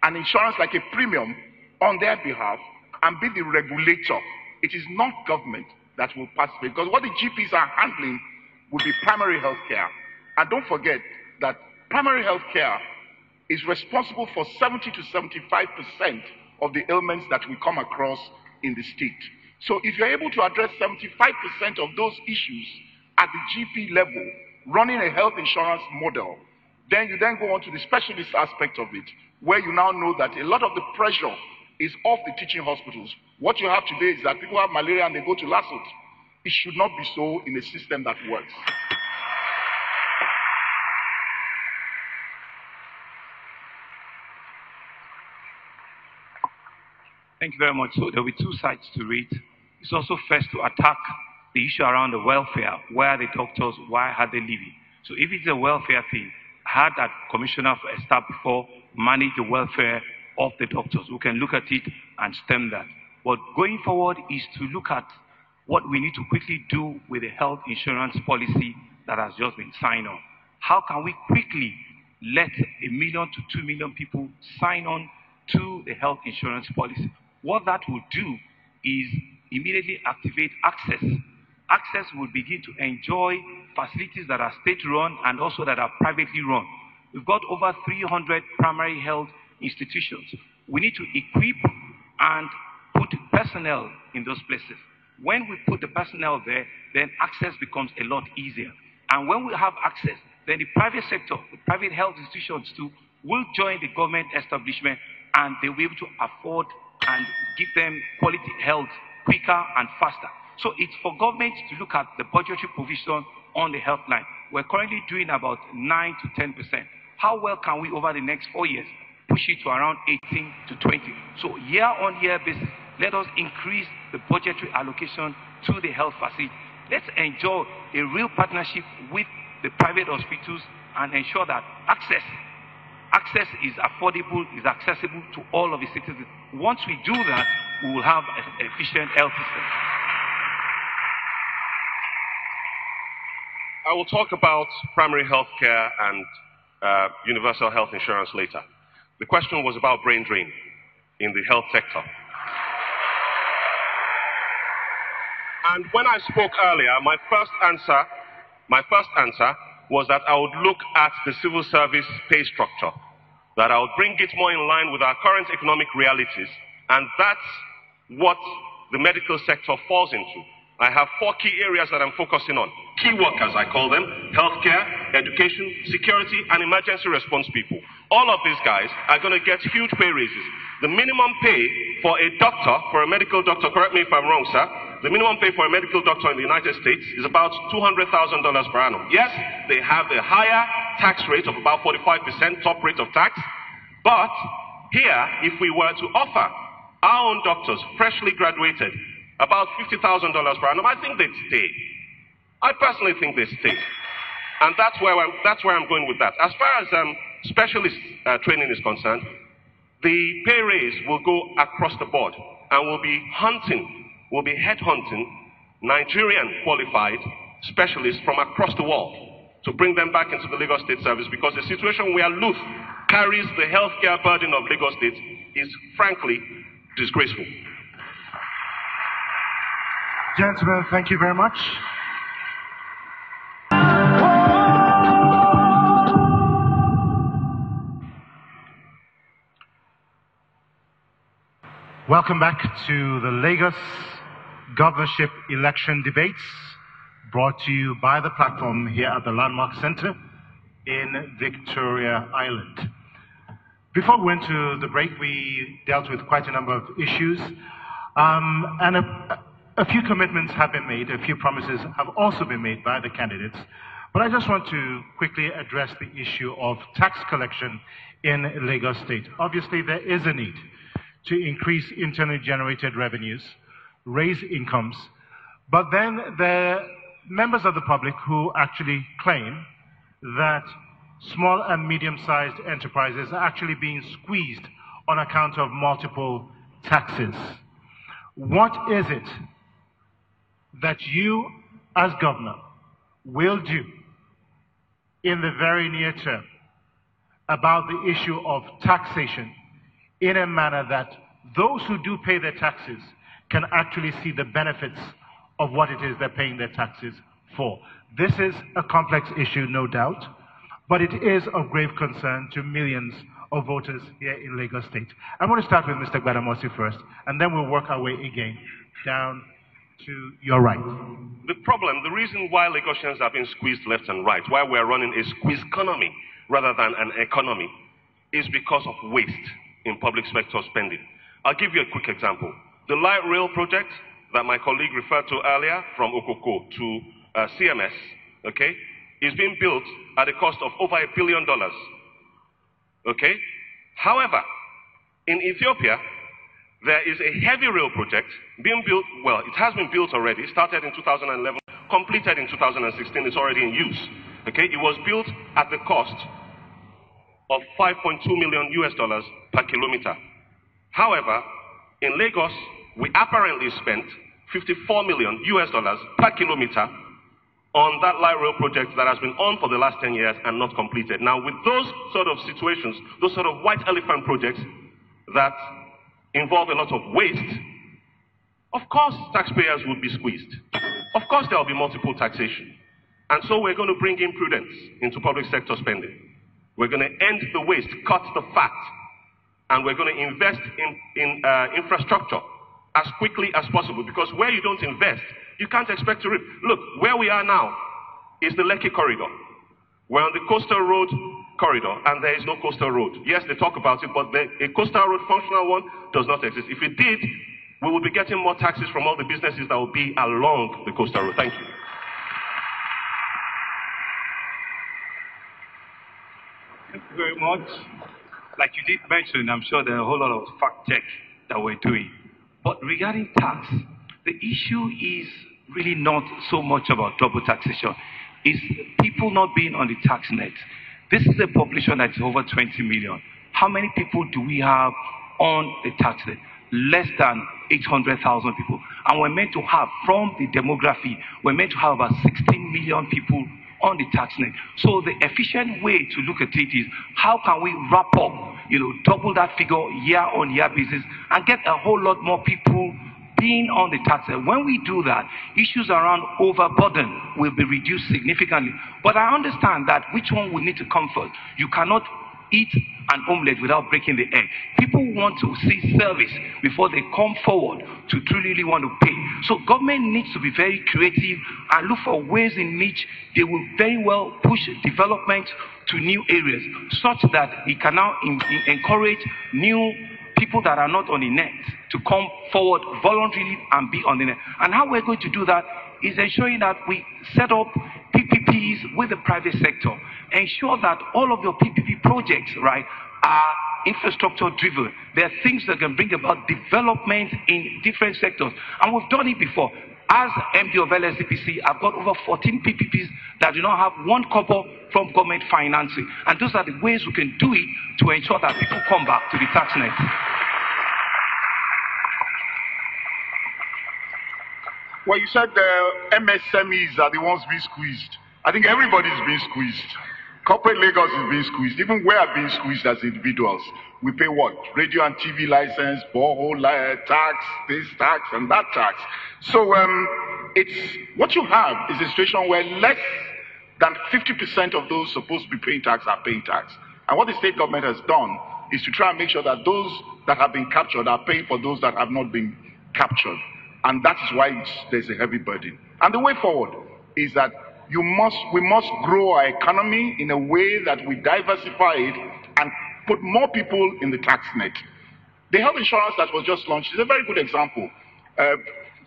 an insurance like a premium, on their behalf and be the regulator. It is not government that will participate, because what the GPs are handling will be primary health care. And don't forget that primary health care is responsible for 70 to 75% of the ailments that we come across in the state. So if you're able to address 75% of those issues at the GP level, running a health insurance model, then you then go on to the specialist aspect of it, where you now know that a lot of the pressure is off the teaching hospitals. What you have today is that people have malaria and they go to LASUT. It should not be so in a system that works. Thank you very much. So there will be two sides to it. It's also first to attack the issue around the welfare. Where are the doctors? Why are they leaving? So if it's a welfare thing, I had that commissioner for staff before manage the welfare of the doctors. We can look at it and stem that. But going forward is to look at what we need to quickly do with the health insurance policy that has just been signed on. How can we quickly let 1 million to 2 million people sign on to the health insurance policy? What that will do is immediately activate access. Access will begin to enjoy facilities that are state-run and also that are privately run. We've got over 300 primary health institutions. We need to equip and put personnel in those places. When we put the personnel there, then access becomes a lot easier. And when we have access, then the private sector, the private health institutions too, will join the government establishment and they'll be able to afford and give them quality health quicker and faster. So it's for government to look at the budgetary provision on the health line. We're currently doing about 9 to 10%. How well can we, over the next 4 years, push it to around 18 to 20? So year-on-year basis, let us increase the budgetary allocation to the health facility. Let's enjoy a real partnership with the private hospitals and ensure that access is affordable, is accessible to all of the citizens. Once we do that, we will have an efficient health system. I will talk about primary health care and universal health insurance later. The question was about brain drain in the health sector. And when I spoke earlier, my first answer was that I would look at the civil service pay structure, that I would bring it more in line with our current economic realities, and that's what the medical sector falls into. I have 4 key areas that I'm focusing on. Key workers, I call them: healthcare, education, security, and emergency response people. All of these guys are going to get huge pay raises. The minimum pay for a doctor, for a medical doctor, correct me if I'm wrong, sir, the minimum pay for a medical doctor in the United States is about $200,000 per annum. Yes, they have a higher tax rate of about 45%, top rate of tax. But here, if we were to offer our own doctors, freshly graduated, about $50,000 per annum, I think they'd stay. I personally think they stay. And that's where I'm going with that. As far as specialist training is concerned, the pay raise will go across the board and we'll be headhunting Nigerian qualified specialists from across the world to bring them back into the Lagos State Service, because the situation where LUTH carries the healthcare burden of Lagos State is frankly disgraceful. Gentlemen, thank you very much. Welcome back to the Lagos governorship election debates, brought to you by the platform here at the Landmark Center in Victoria Island. Before we went to the break, we dealt with quite a number of issues, and a few commitments have been made, a few promises have also been made by the candidates. But I just want to quickly address the issue of tax collection in Lagos State. Obviously, there is a need to increase internally generated revenues, raise incomes, but then there are members of the public who actually claim that small and medium-sized enterprises are actually being squeezed on account of multiple taxes. What is it that you, as governor, will do in the very near term about the issue of taxation in a manner that those who do pay their taxes can actually see the benefits of what it is they're paying their taxes for. This is a complex issue, no doubt, but it is of grave concern to millions of voters here in Lagos State. I'm going to start with Mr. Gbadamosi first, and then we'll work our way again down to your right. The reason why Lagosians have been squeezed left and right, why we're running a squeeze economy rather than an economy, is because of waste in public sector spending. I'll give you a quick example. The light rail project that my colleague referred to earlier from Okoko to CMS, okay, is being built at a cost of over $1 billion. Okay? However, in Ethiopia, there is a heavy rail project being built, well, it has been built already, started in 2011, completed in 2016, it's already in use. Okay? It was built at the cost of $5.2 million per kilometer. However, in Lagos, we apparently spent $54 million per kilometer on that light rail project that has been on for the last 10 years and not completed. Now, with those sort of situations, those sort of white elephant projects that involve a lot of waste, of course taxpayers would be squeezed. Of course there will be multiple taxation. And so we're going to bring in prudence into public sector spending. We're going to end the waste, cut the fat, and we're going to invest in infrastructure as quickly as possible, because where you don't invest, you can't expect to reap. Look, where we are now is the Lekki corridor. We're on the coastal road corridor, and there is no coastal road. Yes, they talk about it, but a coastal road, functional one, does not exist. If it did, we would be getting more taxes from all the businesses that will be along the coastal road. Thank you. Thank you very much. Like you did mention, I'm sure there are a whole lot of fact check that we're doing. But regarding tax, the issue is really not so much about double taxation. It's people not being on the tax net. This is a population that is over 20 million. How many people do we have on the tax net? Less than 800,000 people. And we're meant to have, from the demography, we're meant to have about 16 million people on the tax net. So the efficient way to look at it is, how can we wrap up, double that figure year-on-year basis and get a whole lot more people being on the tax net. When we do that, issues around overburden will be reduced significantly. But I understand that which one will need to come first. You cannot eat an omelette without breaking the egg. People want to see service before they come forward to truly want to pay. So government needs to be very creative and look for ways in which they will very well push development to new areas, such that it can now encourage new people that are not on the net to come forward voluntarily and be on the net. And how we're going to do that is ensuring that we set up PPPs with the private sector. Ensure that all of your PPP projects, right, are infrastructure driven. There are things that can bring about development in different sectors. And we've done it before. As MD of LSDPC, I've got over 14 PPPs that do not have one kobo from government financing. And those are the ways we can do it to ensure that people come back to the tax net. Well, you said the MSMEs are the ones being squeezed. I think everybody's being squeezed. Corporate Lagos is being squeezed. Even we are being squeezed as individuals. We pay what? Radio and TV license, borehole tax, this tax and that tax. So it's what you have is a situation where less than 50% of those supposed to be paying tax are paying tax. And what the state government has done is to try and make sure that those that have been captured are paying for those that have not been captured. And that is why there's a heavy burden. And the way forward is that we must grow our economy in a way that we diversify it and put more people in the tax net. The health insurance that was just launched is a very good example.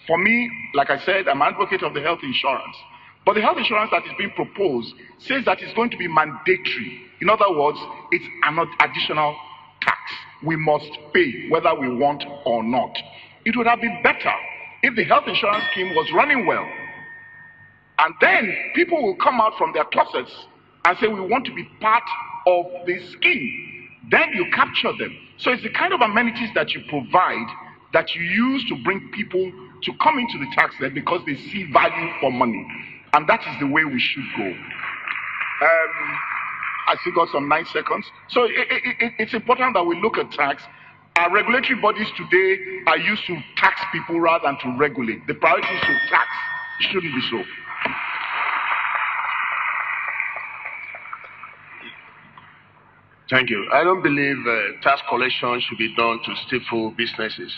For me, like I said, I'm an advocate of the health insurance. But the health insurance that is being proposed says that it's going to be mandatory. In other words, it's an additional tax. We must pay whether we want or not. It would have been better if the health insurance scheme was running well. And then people will come out from their closets and say, we want to be part of this scheme. Then you capture them. So it's the kind of amenities that you provide that you use to bring people to come into the tax net because they see value for money. And that is the way we should go. I still got some 9 seconds. So it's important that we look at tax. Our regulatory bodies today are used to tax people rather than to regulate. The priority is to tax. It shouldn't be so. Thank you. I don't believe tax collection should be done to stifle businesses.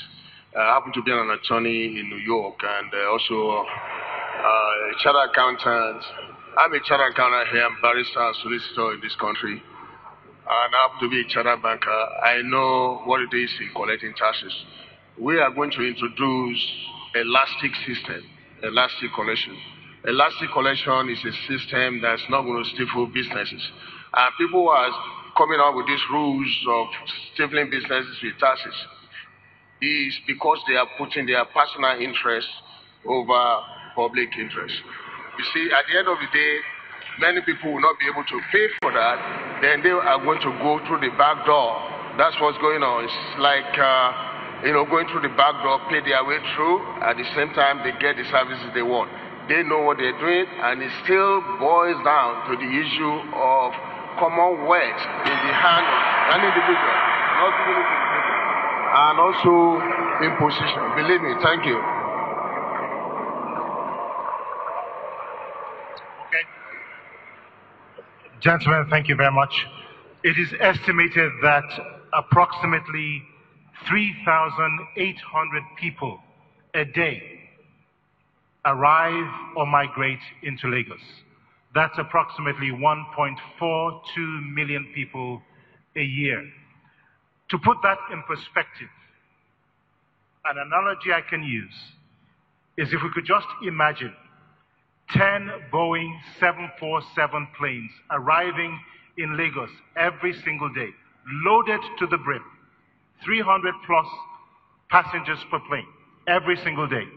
I happen to be an attorney in New York and also a chartered accountant. I'm a chartered accountant here, I'm barrister and solicitor in this country. And I happen to be a chartered banker. I know what it is in collecting taxes. We are going to introduce elastic system, elastic collection. Elastic collection is a system that's not going to stifle businesses. And people who are coming up with these rules of stifling businesses with taxes is because they are putting their personal interest over public interest. You see, at the end of the day, many people will not be able to pay for that, then they are going to go through the back door. That's what's going on. It's like, going through the back door, pay their way through, at the same time they get the services they want. They know what they're doing, and it still boils down to the issue of commonwealth in the hand of an individual, not giving it to the people, and also imposition. Believe me, thank you. Okay. Gentlemen, thank you very much. It is estimated that approximately 3,800 people a day arrive or migrate into Lagos. That's approximately 1.42 million people a year. To put that in perspective, an analogy I can use is if we could just imagine 10 Boeing 747 planes arriving in Lagos every single day, loaded to the brim, 300 plus passengers per plane every single day,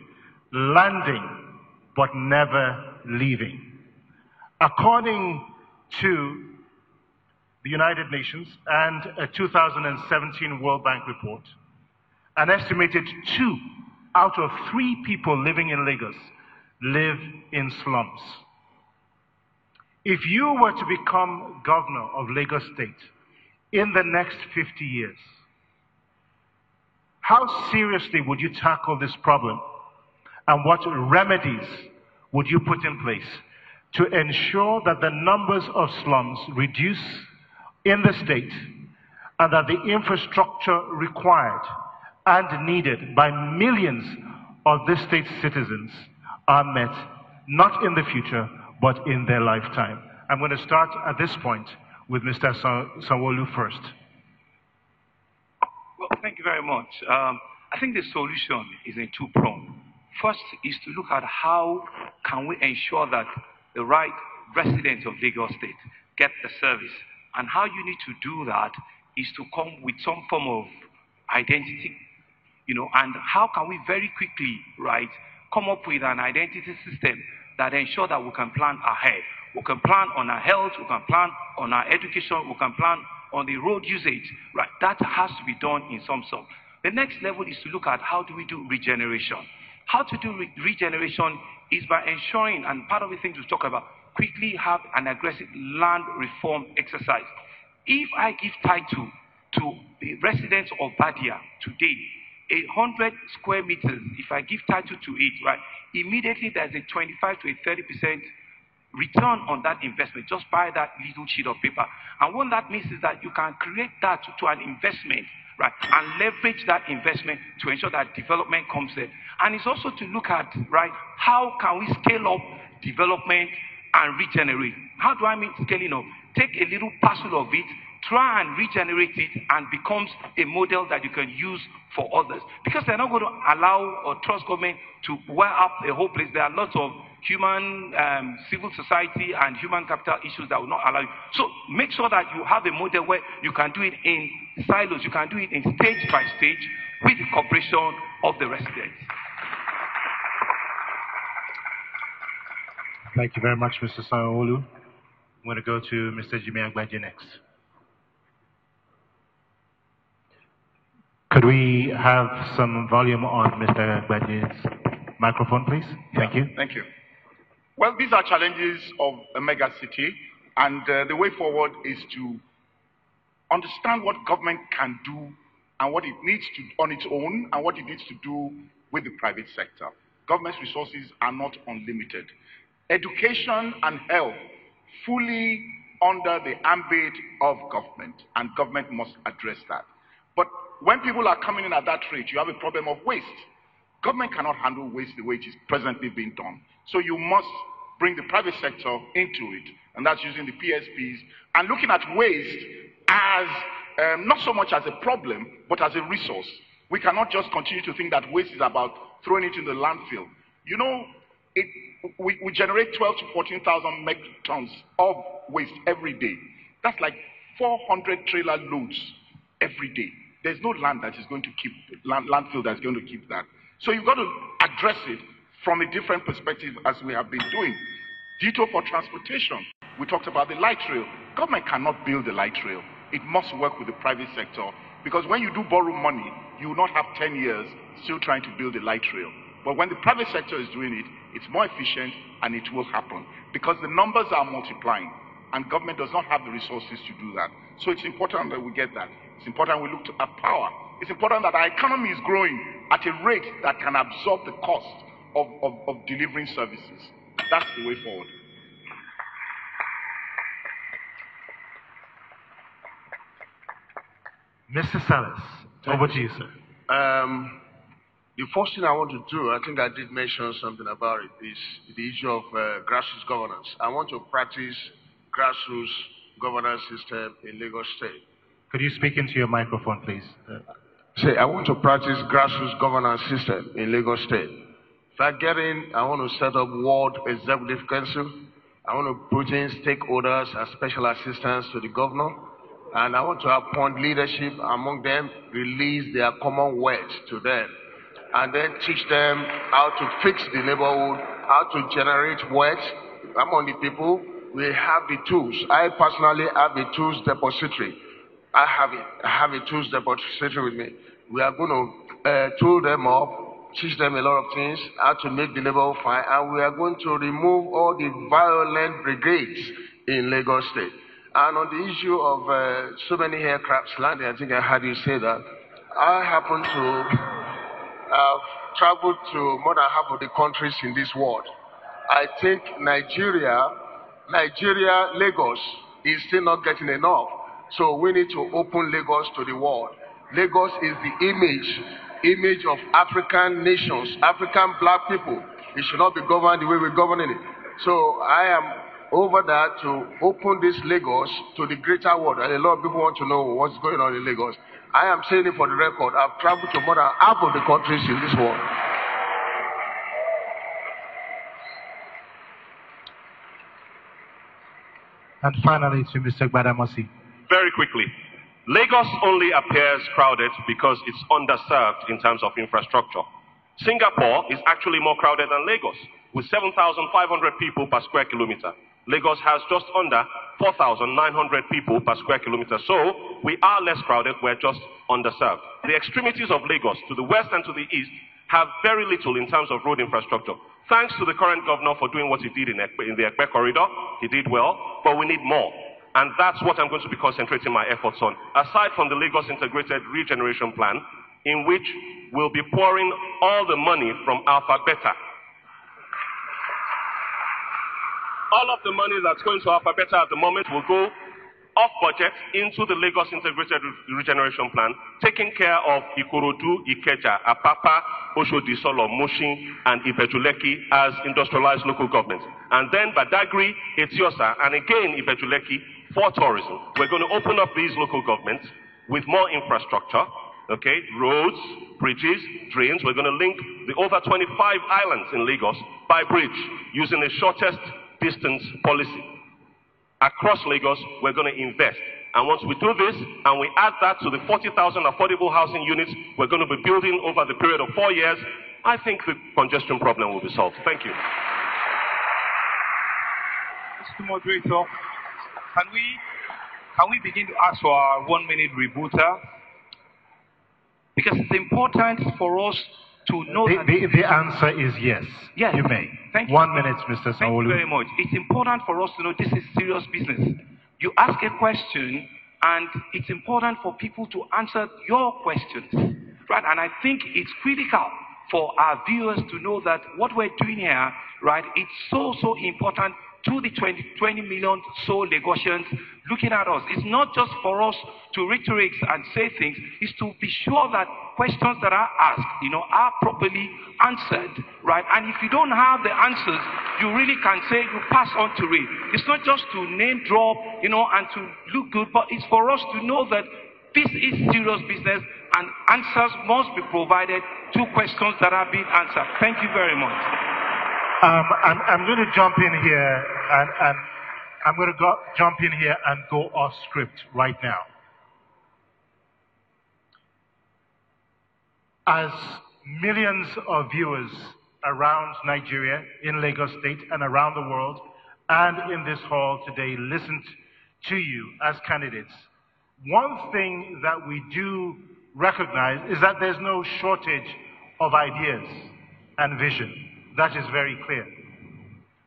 landing but never leaving. According to the United Nations and a 2017 World Bank report, an estimated 2 out of 3 people living in Lagos live in slums. If you were to become governor of Lagos State in the next 50 years, how seriously would you tackle this problem? And what remedies would you put in place to ensure that the numbers of slums reduce in the state and that the infrastructure required and needed by millions of this state's citizens are met, not in the future, but in their lifetime? I'm going to start at this point with Mr. Sanwo first. Well, thank you very much. I think the solution is in two-pronged. First is to look at how can we ensure that the right residents of Lagos State get the service. And how you need to do that is to come with some form of identity, and how can we very quickly, come up with an identity system that ensure that we can plan ahead. We can plan on our health, we can plan on our education, we can plan on the road usage, That has to be done in some sort. The next level is to look at how do we do regeneration. How to do regeneration is by ensuring, and part of the things we talk about, quickly have an aggressive land reform exercise. If I give title to the residents of Badia today, 100 square meters, if I give title to it, immediately there's a 25 to a 30% return on that investment. Just buy that little sheet of paper. And what that means is that you can create that to an investment, and leverage that investment to ensure that development comes in. And it's also to look at, how can we scale up development and regenerate? How do I mean scaling up? Take a little parcel of it, try and regenerate it, and becomes a model that you can use for others. Because they're not going to allow or trust government to wear up a whole place. There are lots of human, civil society and human capital issues that will not allow you. So make sure that you have a model where you can do it in silos, you can do it in stage by stage with the cooperation of the residents. Thank you very much, Mr. Sanwo. I'm going to go to Mr. Jimmy Agbaje next. Could we have some volume on Mr. Agbaje's microphone, please? Thank you. Thank you. Well, these are challenges of a mega city, and the way forward is to understand what government can do and what it needs to on its own and what it needs to do with the private sector. Government's resources are not unlimited. Education and health fully under the ambit of government, and government must address that. But when people are coming in at that rate, you have a problem of waste. Government cannot handle waste the way it is presently being done. So you must bring the private sector into it, and that's using the PSPs and looking at waste as not so much as a problem, but as a resource. We cannot just continue to think that waste is about throwing it in the landfill. You know, we generate 12 to 14,000 metric tons of waste every day. That's like 400 trailer loads every day. There's no land that is going to keep, landfill that's going to keep that. So you've got to address it from a different perspective, as we have been doing. Detour for transportation. We talked about the light rail. Government cannot build the light rail. It must work with the private sector, because when you do borrow money, you will not have 10 years still trying to build a light rail. But when the private sector is doing it, it's more efficient and it will happen, because the numbers are multiplying and government does not have the resources to do that. So it's important that we get that. It's important we look at power. It's important that our economy is growing at a rate that can absorb the cost of delivering services. That's the way forward. Mr. Salis, over to you, sir. The first thing I want to do, I think I did mention something about it, is the issue of grassroots governance. I want to practice grassroots governance system in Lagos State. Could you speak into your microphone, please? I want to practice grassroots governance system in Lagos State. If I get in, I want to set up World Executive Council. I want to put in stakeholders and special assistants to the governor. And I want to appoint leadership among them, release their common wealth to them, and then teach them how to fix the neighborhood, how to generate wealth among the people. We have the tools. I personally have a tools depository. I have a tools depository with me. We are going to tool them up, teach them a lot of things, how to make the neighborhood fine, and we are going to remove all the violent brigades in Lagos State. And on the issue of so many aircrafts landing, I think I heard you say that. I happen to have traveled to more than half of the countries in this world. I think Nigeria, Lagos is still not getting enough. So we need to open Lagos to the world. Lagos is the image of African nations, African black people. It should not be governed the way we're governing it. So I am over that to open this Lagos to the greater world. And a lot of people want to know what's going on in Lagos. I am saying it for the record. I've traveled to more than half of the countries in this world. And finally, to Mr. Gbadamosi. Very quickly, Lagos only appears crowded because it's underserved in terms of infrastructure. Singapore is actually more crowded than Lagos, with 7,500 people per square kilometer. Lagos has just under 4,900 people per square kilometer. So we are less crowded, we're just underserved. The extremities of Lagos, to the west and to the east, have very little in terms of road infrastructure. Thanks to the current governor for doing what he did in the Ekpe corridor. He did well, but we need more. And that's what I'm going to be concentrating my efforts on. Aside from the Lagos Integrated Regeneration Plan, in which we'll be pouring all the money from Alpha Beta. All of the money that's going to Alpha Beta at the moment will go off budget into the Lagos Integrated Regeneration Plan, taking care of Ikorodu, Ikeja, Apapa, Oshodi, Solo, Mushin, and Ibejuleki as industrialized local governments. And then Badagry, Etiosa, and again Ibejuleki for tourism. We're going to open up these local governments with more infrastructure, okay, roads, bridges, drains. We're going to link the over 25 islands in Lagos by bridge using the shortest distance policy. Across Lagos, we're going to invest. And once we do this, and we add that to the 40,000 affordable housing units we're going to be building over the period of 4 years, I think the congestion problem will be solved. Thank you. Mr. Moderator, can we begin to ask for our 1 minute rebuttal? Because it's important for us to know that the answer is yes. Yes. You may. Thank you. 1 minute, Mr. Sanwo. Thank you very much. It's important for us to know this is serious business. You ask a question, and it's important for people to answer your questions, right? And I think it's critical for our viewers to know that what we're doing here, right, it's so important to the 20 million so Lagosians looking at us. It's not just for us to rhetoric and say things, it's to be sure that questions that are asked, are properly answered, right? And if you don't have the answers, you really can say you pass on to it. It's not just to name drop, and to look good, but it's for us to know that this is serious business and answers must be provided to questions that are being answered. Thank you very much. I'm going to jump in here and I'm going to jump in here and go off script right now. As millions of viewers around Nigeria, in Lagos State and around the world, and in this hall today listened to you as candidates, one thing that we do recognize is that there's no shortage of ideas and vision. That is very clear.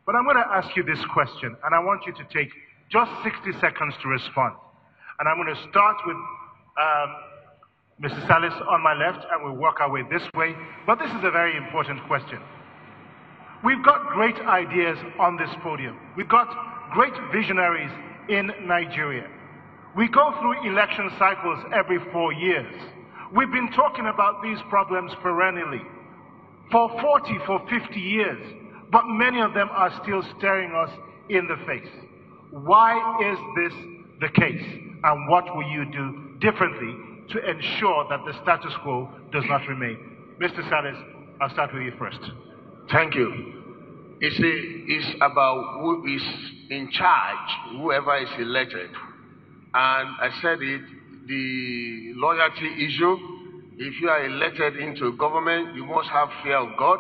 But I'm going to ask you this question, and I want you to take just 60 seconds to respond. And I'm going to start with Mr. Salis on my left, and we'll work our way this way. But this is a very important question. We've got great ideas on this podium. We've got great visionaries in Nigeria. We go through election cycles every 4 years. We've been talking about these problems perennially for 40, for 50 years, but many of them are still staring us in the face. Why is this the case? And what will you do differently to ensure that the status quo does not remain? Mr. Salis, I'll start with you first. Thank you. It's about who is in charge, whoever is elected. And I said it, the loyalty issue. If you are elected into government, you must have fear of God,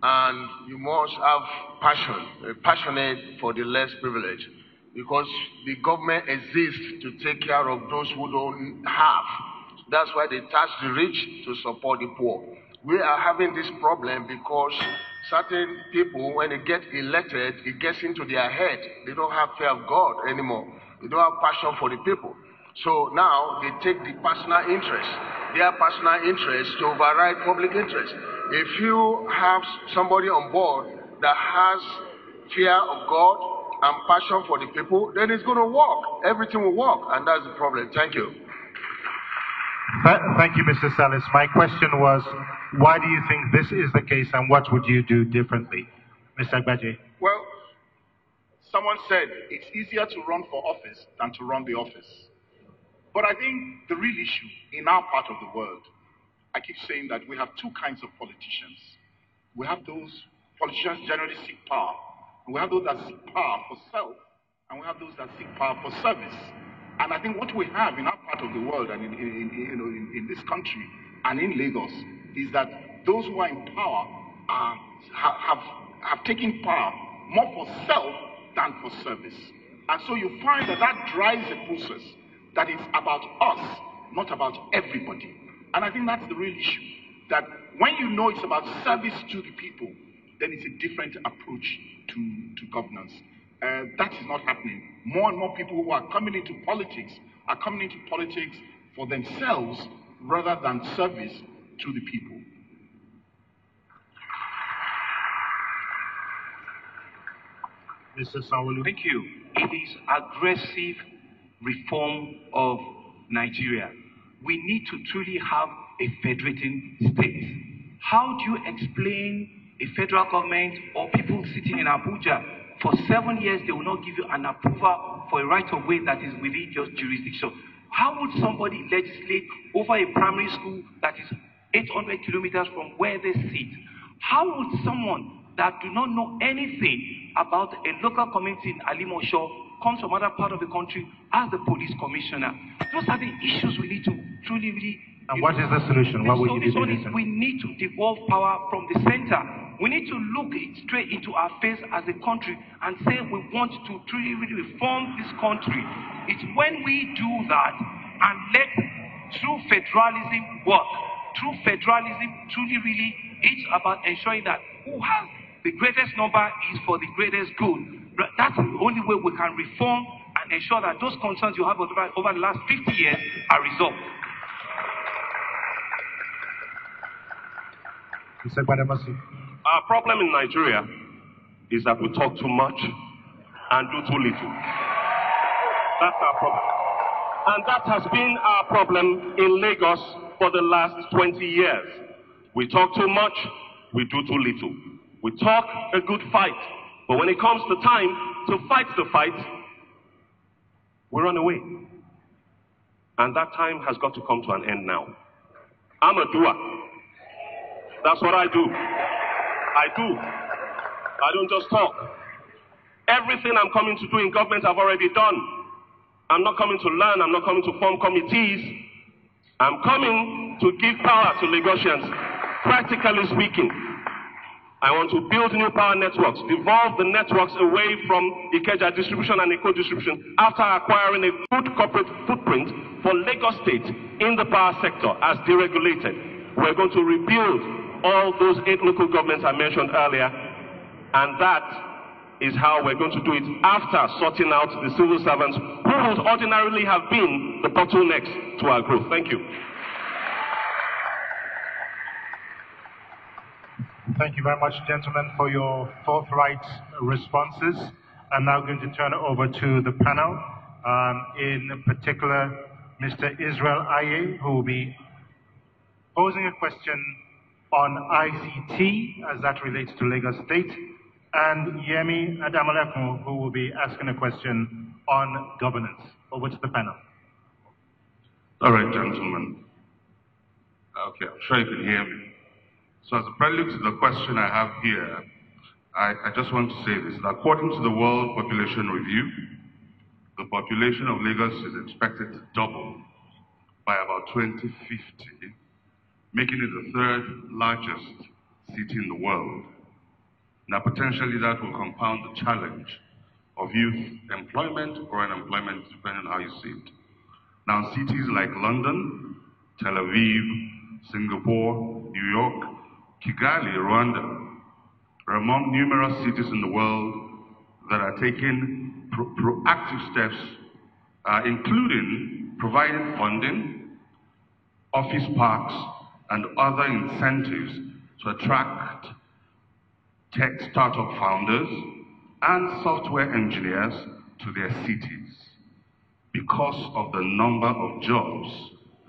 and you must have passion, passionate for the less privileged, because the government exists to take care of those who don't have. That's why they tax the rich to support the poor. We are having this problem because certain people, when they get elected, it gets into their head. They don't have fear of God anymore. They don't have passion for the people. So now they take the personal interest, their personal interest, to override public interest. If you have somebody on board that has fear of God and passion for the people, then it's going to work. Everything will work, and that's the problem. Thank you. Thank you, Mr. Salis. My question was, why do you think this is the case, and what would you do differently? Mr. Agbaje. Well, someone said it's easier to run for office than to run the office. But I think the real issue in our part of the world, I keep saying that we have two kinds of politicians. We have those politicians generally seek power, and we have those that seek power for self, and we have those that seek power for service. And I think what we have in our part of the world and in this country and in Lagos is that those who are in power have taken power more for self than for service. And so you find that that drives a process that is about us, not about everybody. And I think that's the real issue, that when you know it's about service to the people, then it's a different approach to governance. That is not happening. More and more people who are coming into politics are coming into politics for themselves rather than service to the people. Mr. Sanwo. Thank you. It is aggressive reform of Nigeria. We need to truly have a federating state. How do you explain a federal government or people sitting in Abuja for 7 years they will not give you an approval for a right of way that is within your jurisdiction? How would somebody legislate over a primary school that is 800 kilometers from where they sit? How would someone that do not know anything about a local community in Alimosho comes from other part of the country as the police commissioner? Those are the issues we need to truly really. And what is the solution? What will you do? We need to devolve power from the center. We need to look straight into our face as a country and say we want to truly really reform this country. It's when we do that and let true federalism work. True federalism truly really is about ensuring that who has the greatest number is for the greatest good. That's the only way we can reform and ensure that those concerns you have over the last 50 years are resolved. Mr. Gbadamosi. Our problem in Nigeria is that we talk too much and do too little. That's our problem. And that has been our problem in Lagos for the last 20 years. We talk too much, we do too little. We talk a good fight, but when it comes to time to fight the fight, we run away. And that time has got to come to an end now. I'm a doer. That's what I do. I don't just talk. Everything I'm coming to do in government, I've already done. I'm not coming to learn. I'm not coming to form committees. I'm coming to give power to Lagosians. Practically speaking, I want to build new power networks, devolve the networks away from Ikeja distribution and Eko distribution after acquiring a good corporate footprint for Lagos State in the power sector as deregulated. We're going to rebuild all those 8 local governments I mentioned earlier, and that is how we're going to do it after sorting out the civil servants who would ordinarily have been the bottlenecks to our growth. Thank you. Thank you very much, gentlemen, for your forthright responses. I'm now going to turn it over to the panel, in particular, Mr. Israel Aye, who will be posing a question on ICT as that relates to Lagos State, and Yemi Adamalekun, who will be asking a question on governance. Over to the panel. All right, gentlemen. Okay, I'm sure you can hear me. So as a prelude to the question I have here, I just want to say this. According to the World Population Review, the population of Lagos is expected to double by about 2050, making it the 3rd largest city in the world. Now, potentially that will compound the challenge of youth employment or unemployment, depending on how you see it. Now, cities like London, Tel Aviv, Singapore, New York, Kigali, Rwanda are among numerous cities in the world that are taking proactive steps, including providing funding, office parks, and other incentives to attract tech startup founders and software engineers to their cities because of the number of jobs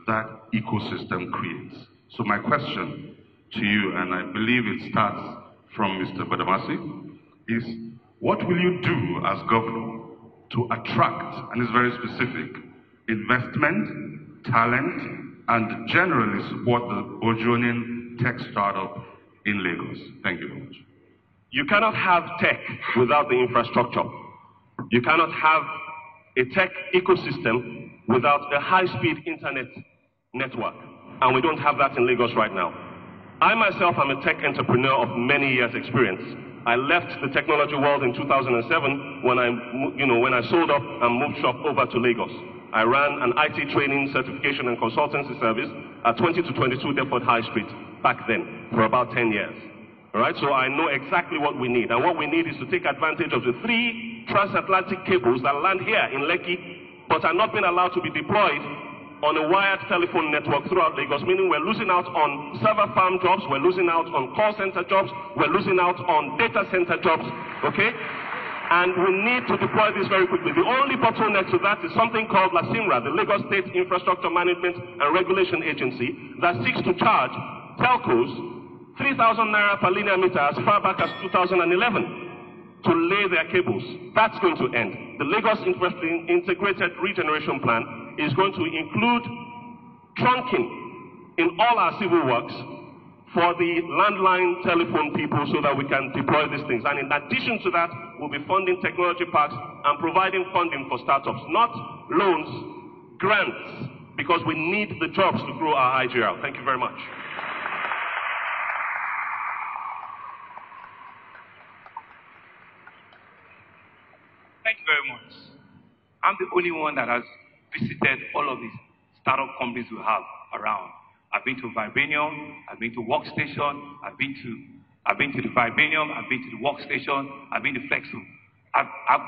that ecosystem creates. So my question to you, and I believe it starts from Mr. Gbadamosi, is what will you do as governor to attract, and it's very specific, investment, talent, and generally support the burgeoning tech startup in Lagos? Thank you very much. You cannot have tech without the infrastructure. You cannot have a tech ecosystem without a high-speed internet network. And we don't have that in Lagos right now. I myself am a tech entrepreneur of many years' experience. I left the technology world in 2007 when I sold up and moved shop over to Lagos. I ran an IT training, certification, and consultancy service at 20 to 22 Deptford High Street back then for about 10 years. All right, so I know exactly what we need. And what we need is to take advantage of the 3 transatlantic cables that land here in Lekki, but are not being allowed to be deployed on a wired telephone network throughout Lagos, meaning we're losing out on server farm jobs, we're losing out on call center jobs, we're losing out on data center jobs, okay? And we need to deploy this very quickly. The only bottleneck to that is something called LASIMRA, the Lagos State Infrastructure Management and Regulation Agency, that seeks to charge telcos 3,000 naira per linear meter as far back as 2011 to lay their cables. That's going to end. The Lagos Integrated Regeneration Plan is going to include trunking in all our civil works for the landline telephone people so that we can deploy these things. And in addition to that, we'll be funding technology parks and providing funding for startups, not loans, grants, because we need the jobs to grow our IGR. Thank you very much. Thank you very much. I'm the only one that has visited all of these startup companies we have around. I've been to Vibranium, I've been to Workstation, I've been to the Vibranium, I've been to the Workstation, I've been to Flexo. I've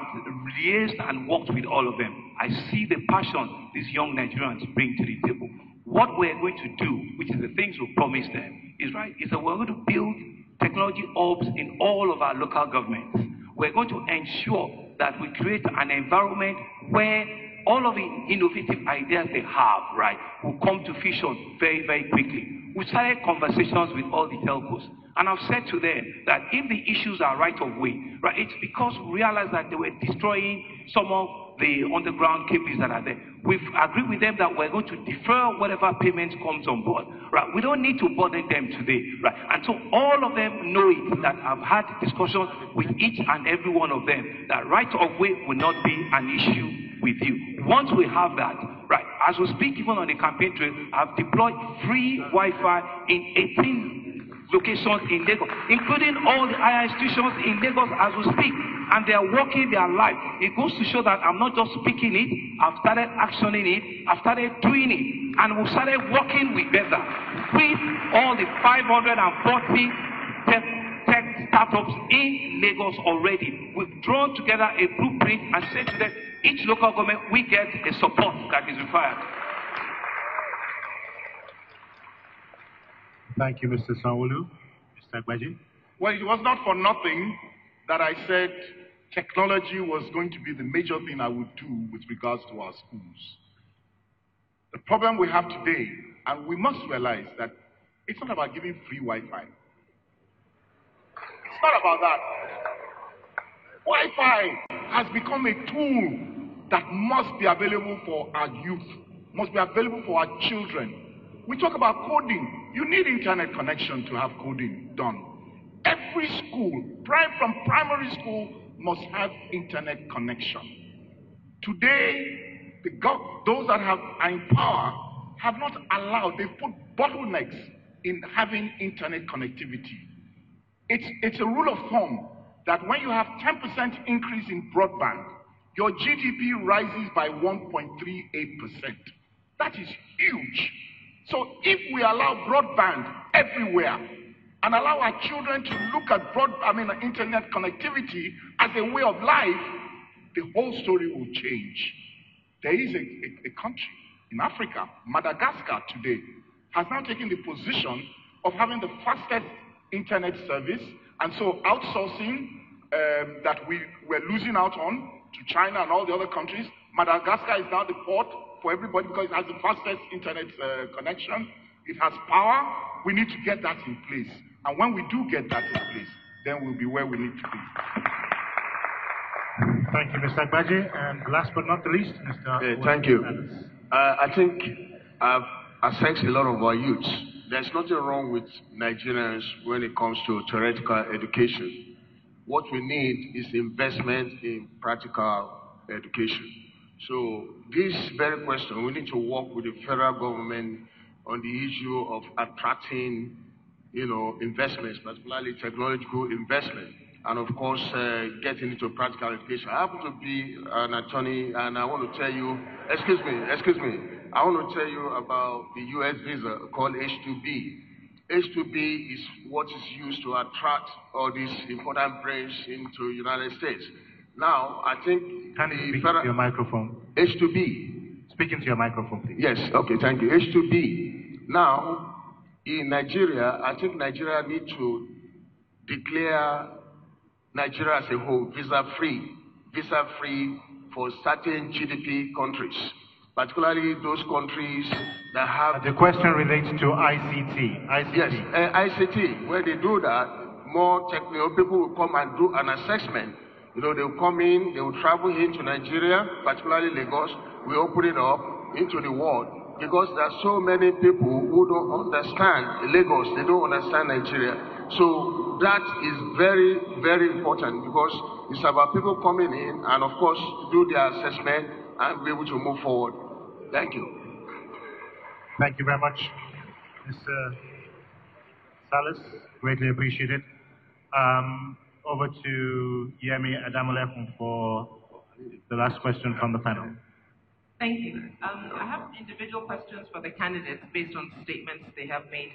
liaised and worked with all of them. I see the passion these young Nigerians bring to the table. What we're going to do, which is the things we promised them, is that we're going to build technology hubs in all of our local governments. We're going to ensure that we create an environment where all of the innovative ideas they have, right, will come to fruition very, very quickly. We started conversations with all the telcos, and I've said to them that if the issues are right of way, right, it's because we realized that they were destroying some of the underground cables that are there. We've agreed with them that we're going to defer whatever payment comes on board, right? We don't need to burden them today, right? And so all of them know it, that I've had discussions with each and every one of them, that right of way will not be an issue with you. Once we have that, right, as we speak, even on the campaign trail, I've deployed free Wi-Fi in 18 locations in Lagos, including all the higher institutions in Lagos as we speak, and they are working their life. It goes to show that I'm not just speaking it, I've started actioning it, I've started doing it, and we've started working with better with all the 540 tech startups in Lagos already. We've drawn together a blueprint and said to them, each local government, we get the support that is required. Thank you, Mr. Sanwo. Mr. Agbaje. Well, it was not for nothing that I said technology was going to be the major thing I would do with regards to our schools. The problem we have today, and we must realize that it's not about giving free Wi-Fi. It's not about that. Wi-Fi has become a tool that must be available for our youth, must be available for our children. We talk about coding. You need internet connection to have coding done. Every school, from primary school, must have internet connection. Today, those that are in power have not allowed, they put bottlenecks in having internet connectivity. It's a rule of thumb that when you have 10% increase in broadband, your GDP rises by 1.38%. That is huge. So if we allow broadband everywhere and allow our children to look at internet connectivity as a way of life, the whole story will change. There is a country in Africa, Madagascar today, has now taken the position of having the fastest internet service, and so outsourcing that we were losing out on to China and all the other countries, Madagascar is now the port for everybody because it has the fastest internet connection. It has power. We need to get that in place. And when we do get that in place, then we'll be where we need to be. Thank you, Mr. Agbaje. And last but not the least, Mr. Thank you. I think I've assessed a lot of our youths. There's nothing wrong with Nigerians when it comes to theoretical education. What we need is investment in practical education. So this very question, we need to work with the federal government on the issue of attracting, investments, particularly technological investment, and of course, getting into practical education. I happen to be an attorney, and I want to tell you, excuse me, I want to tell you about the U.S. visa called H-2B. H-2B is what is used to attract all these important brains into the United States. Now, I think Can you speak into your microphone? H-2B. Speak into your microphone, please. Yes, okay, thank you. H-2B. Now, in Nigeria, I think Nigeria needs to declare Nigeria as a whole visa-free for certain GDP countries, particularly those countries that have... The question relates to ICT. Yes, ICT. When they do that, more technical people will come and do an assessment. They'll come in, they will travel into Nigeria, particularly Lagos. We open it up into the world because there are so many people who don't understand Lagos, they don't understand Nigeria. So that is very, very important because it's about people coming in and, of course, do their assessment and be able to move forward. Thank you. Thank you very much, Mr. Salis. Greatly appreciated. Over to Yemi Adamolekun for the last question from the panel. Thank you. I have individual questions for the candidates based on statements they have made.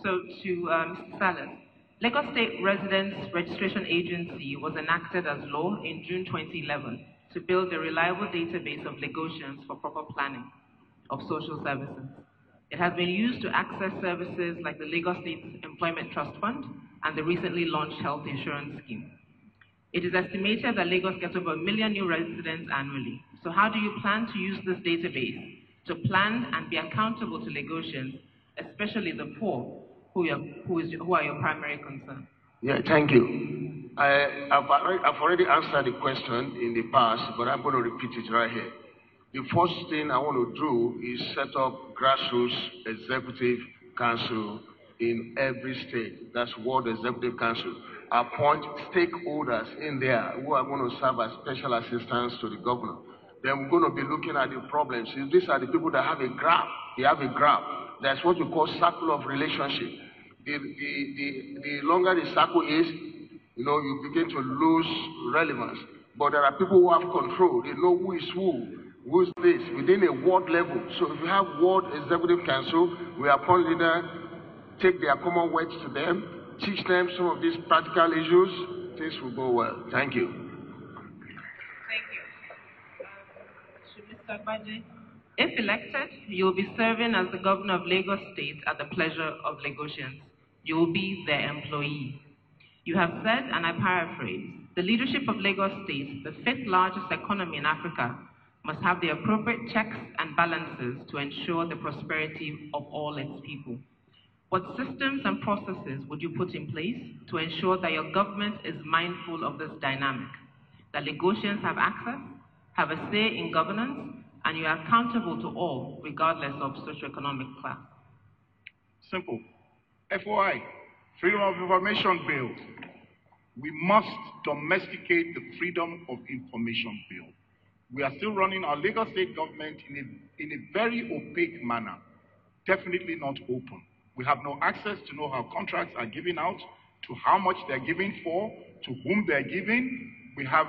So to Mr. Salis, Lagos State Residents Registration Agency was enacted as law in June 2011 to build a reliable database of Lagosians for proper planning of social services. It has been used to access services like the Lagos State Employment Trust Fund and the recently launched health insurance scheme. It is estimated that Lagos gets over 1 million new residents annually. So how do you plan to use this database to plan and be accountable to Lagosians, especially the poor, who are your primary concern? Yeah, thank you. I've already answered the question in the past, but I'm going to repeat it right here. The first thing I want to do is set up grassroots executive council in every state. That's World Executive Council. Appoint stakeholders in there who are going to serve as special assistants to the governor. Then we're going to be looking at the problems. These are the people that have a graph. They have a graph. That's what we call circle of relationship. The longer the circle is, you begin to lose relevance. But there are people who have control. They know who is who's this, within a ward level. So if you have World Executive Council, we appoint leaders, take their common words to them, teach them some of these practical issues, things will go well. Thank you. Thank you. To Mr. Agbaje, if elected, you will be serving as the governor of Lagos State at the pleasure of Lagosians. You will be their employee. You have said, and I paraphrase, the leadership of Lagos State, the fifth largest economy in Africa, must have the appropriate checks and balances to ensure the prosperity of all its people. What systems and processes would you put in place to ensure that your government is mindful of this dynamic, that Lagosians have access, have a say in governance, and you are accountable to all, regardless of socioeconomic class? Simple. FOI, Freedom of Information Bill. We must domesticate the Freedom of Information Bill. We are still running our Lagos State government in a very opaque manner, definitely not open. We have no access to know how contracts are given out, to how much they're giving for, to whom they're giving. We have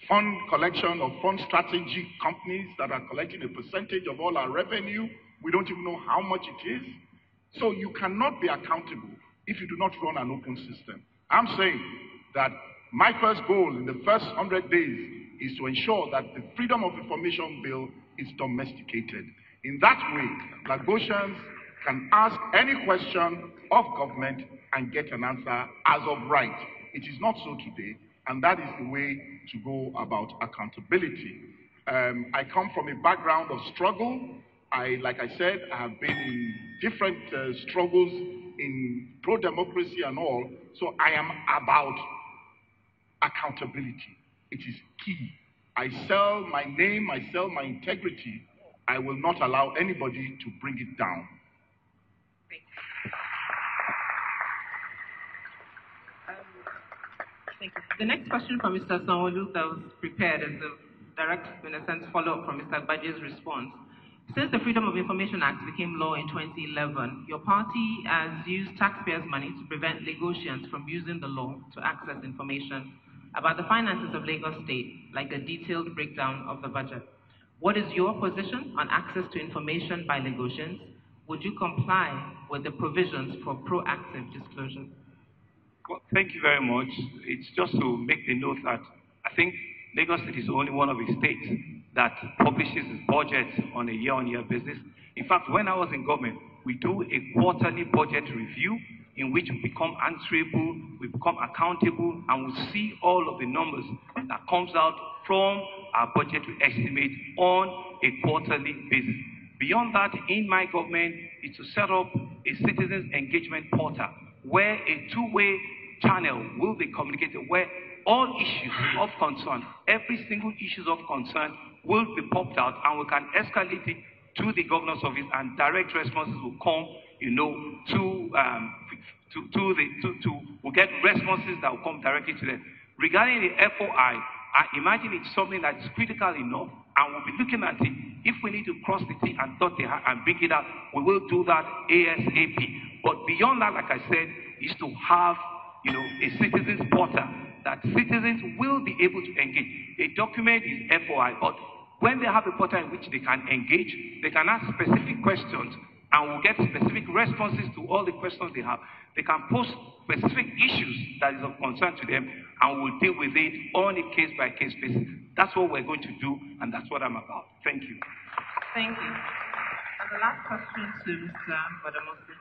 fund collection of fund strategy companies that are collecting a percentage of all our revenue. We don't even know how much it is. So you cannot be accountable if you do not run an open system. I'm saying that my first goal in the first 100 days is to ensure that the Freedom of Information Bill is domesticated. In that way, Lagosians can ask any question of government and get an answer as of right. It is not so today, and that is the way to go about accountability. I come from a background of struggle. Like I said, I have been in different struggles in pro-democracy and all, so I am about accountability. It is key. I sell my name, I sell my integrity. I will not allow anybody to bring it down. Thank you. The next question from Mr. Sanwo that was prepared as a direct, in a sense, follow-up from Mr. Agbaje's response. Since the Freedom of Information Act became law in 2011, your party has used taxpayers' money to prevent Lagosians from using the law to access information about the finances of Lagos State, like a detailed breakdown of the budget. What is your position on access to information by Lagosians? Would you comply with the provisions for proactive disclosure? Well, thank you very much. It's just to make the note that I think Lagos State is only one of the states that publishes its budget on a year-on-year basis. In fact, when I was in government, we do a quarterly budget review in which we become answerable, we become accountable, and we see all of the numbers that comes out from our budgetary estimate on a quarterly basis. Beyond that, in my government, is to set up a citizens engagement portal where a two-way channel will be communicated, where all issues of concern, every single issue of concern will be popped out, and we can escalate it to the governor's office, and direct responses will come, we'll get responses that will come directly to them. Regarding the FOI, I imagine it's something that's critical enough, and we'll be looking at it. If we need to cross the T and dot the I and bring it out, we will do that ASAP. But beyond that, like I said, is to have a citizens portal that citizens will be able to engage. A document is FOI, but when they have a portal in which they can engage, they can ask specific questions, and will get specific responses to all the questions they have. They can post specific issues that is of concern to them, and we'll deal with it on a case-by-case basis. That's what we're going to do, and that's what I'm about. Thank you. Thank you. And the last question to Mr. Gbadamosi.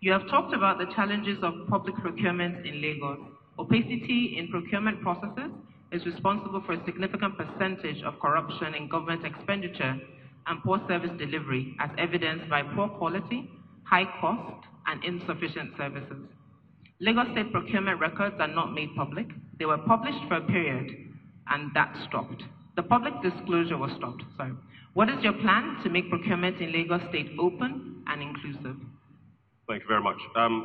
You have talked about the challenges of public procurement in Lagos, Opacity in procurement processes is responsible for a significant percentage of corruption in government expenditure and poor service delivery, as evidenced by poor quality, high cost, and insufficient services. Lagos State procurement records are not made public. They were published for a period, and that stopped. The public disclosure was stopped, sorry. What is your plan to make procurement in Lagos State open and inclusive? Thank you very much.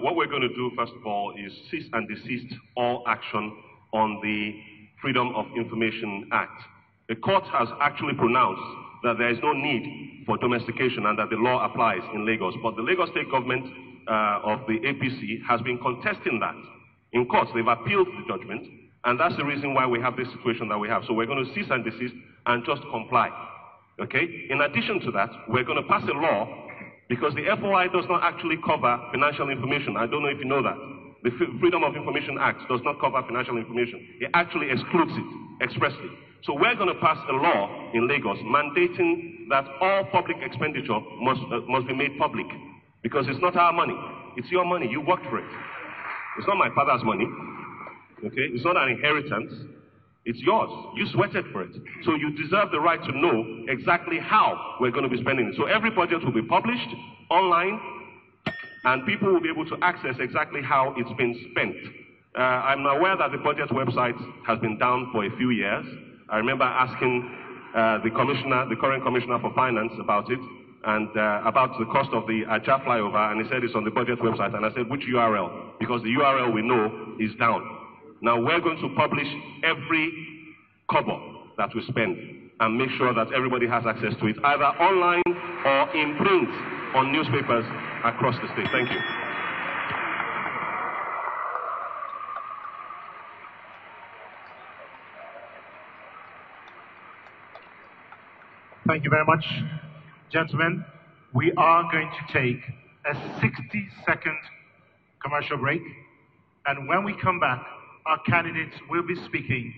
What we're going to do, first of all, is cease and desist all action on the Freedom of Information Act. The court has actually pronounced that there is no need for domestication and that the law applies in Lagos. But the Lagos State government of the APC has been contesting that. In court, they've appealed the judgment, and that's the reason why we have this situation that we have. So we're going to cease and desist and just comply. Okay? In addition to that, we're going to pass a law, because the FOI does not actually cover financial information. I don't know if you know that. The Freedom of Information Act does not cover financial information. It actually excludes it expressly. So we're going to pass a law in Lagos mandating that all public expenditure must be made public, because it's not our money. It's your money. You worked for it. It's not my father's money. Okay? It's not an inheritance. It's yours. You sweated for it. So you deserve the right to know exactly how we're going to be spending it. So every budget will be published online, and people will be able to access exactly how it's been spent. I'm aware that the budget website has been down for a few years. I remember asking the current commissioner for finance about it, and about the cost of the Ajah flyover, and he said it's on the budget website. And I said, which URL? Because the URL we know is down. Now we're going to publish every kobo that we spend and make sure that everybody has access to it, either online or in print on newspapers across the state. Thank you. Thank you very much, gentlemen. We are going to take a 60-second commercial break, and when we come back, our candidates will be speaking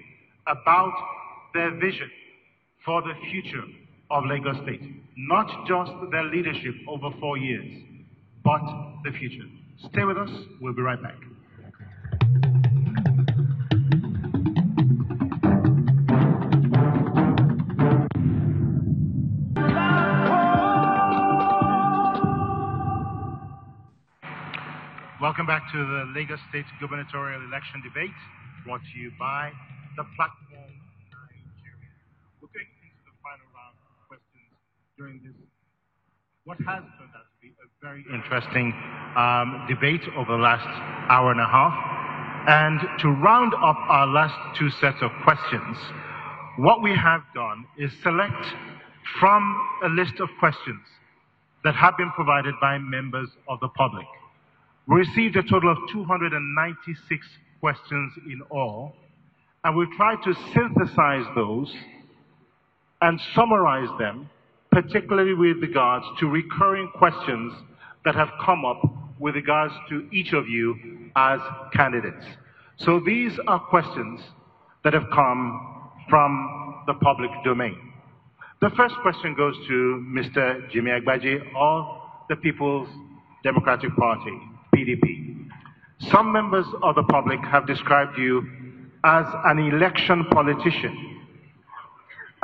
about their vision for the future of Lagos State. Not just their leadership over 4 years, but the future. Stay with us. We'll be right back. Welcome back to the Lagos State gubernatorial election debate, brought to you by the Platform Nigeria. We're going into the final round of questions during this, what has turned out to be a very interesting debate over the last hour and a half. And to round up our last two sets of questions, what we have done is select from a list of questions that have been provided by members of the public. We received a total of 296 questions in all, and we've tried to synthesize those and summarize them, particularly with regards to recurring questions that have come up with regards to each of you as candidates. So these are questions that have come from the public domain. The first question goes to Mr. Jimmy Agbaje of the People's Democratic Party, PDP. Some members of the public have described you as an election politician,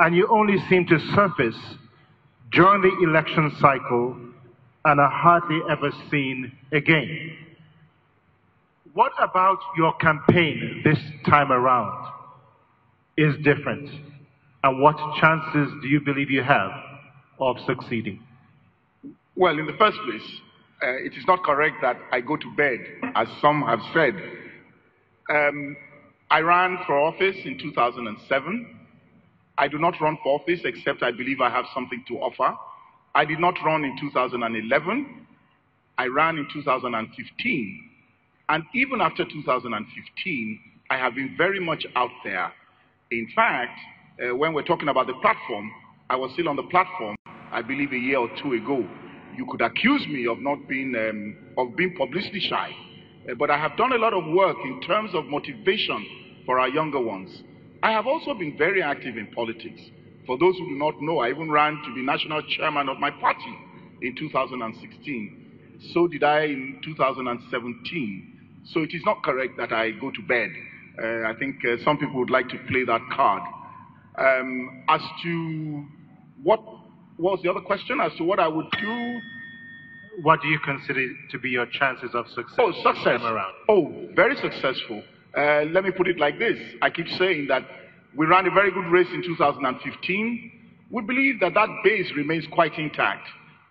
and you only seem to surface during the election cycle and are hardly ever seen again. What about your campaign this time around is different, and what chances do you believe you have of succeeding? Well, in the first place, it is not correct that I go to bed, as some have said. I ran for office in 2007. I do not run for office except I believe I have something to offer. I did not run in 2011. I ran in 2015. And even after 2015, I have been very much out there. In fact, when we're talking about the platform, I was still on the platform, I believe a year or two ago. You could accuse me of not being, of being publicity shy. But I have done a lot of work in terms of motivation for our younger ones. I have also been very active in politics. For those who do not know, I even ran to be national chairman of my party in 2016. So did I in 2017. So it is not correct that I go to bed. I think some people would like to play that card. As to what was the other question? As to what I would do? What do you consider to be your chances of success? Oh, success. This time around? Oh, very successful. Let me put it like this. I keep saying that we ran a very good race in 2015. We believe that that base remains quite intact.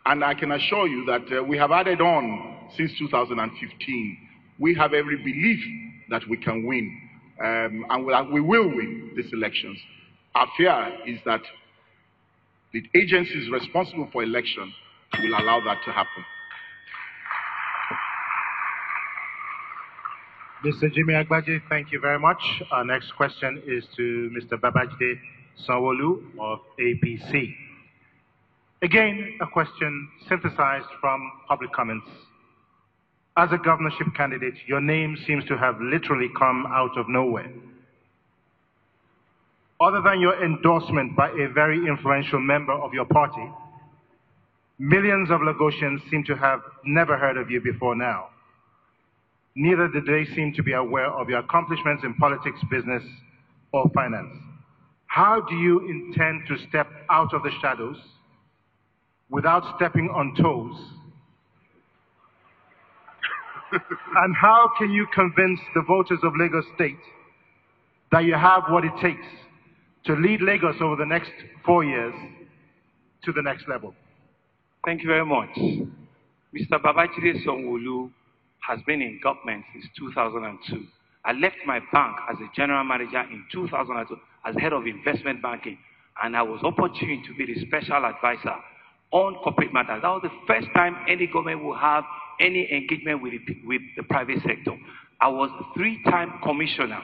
And I can assure you that we have added on since 2015. We have every belief that we can win. And we will win these elections. Our fear is that the agencies responsible for election will allow that to happen. Mr. Jimmy Agbaje, thank you very much. Our next question is to Mr. Babajide Sanwo-Olu of APC. Again, a question synthesized from public comments. As a governorship candidate, your name seems to have literally come out of nowhere. Other than your endorsement by a very influential member of your party, millions of Lagosians seem to have never heard of you before now. Neither did they seem to be aware of your accomplishments in politics, business, or finance. How do you intend to step out of the shadows without stepping on toes? And how can you convince the voters of Lagos State that you have what it takes to lead Lagos over the next 4 years to the next level? Thank you very much. Mr. Babajide Sanwo-Olu has been in government since 2002. I left my bank as a general manager in 2002 as head of investment banking, and I was opportune to be the special advisor on corporate matters. That was the first time any government will have any engagement with the private sector. I was a 3-time commissioner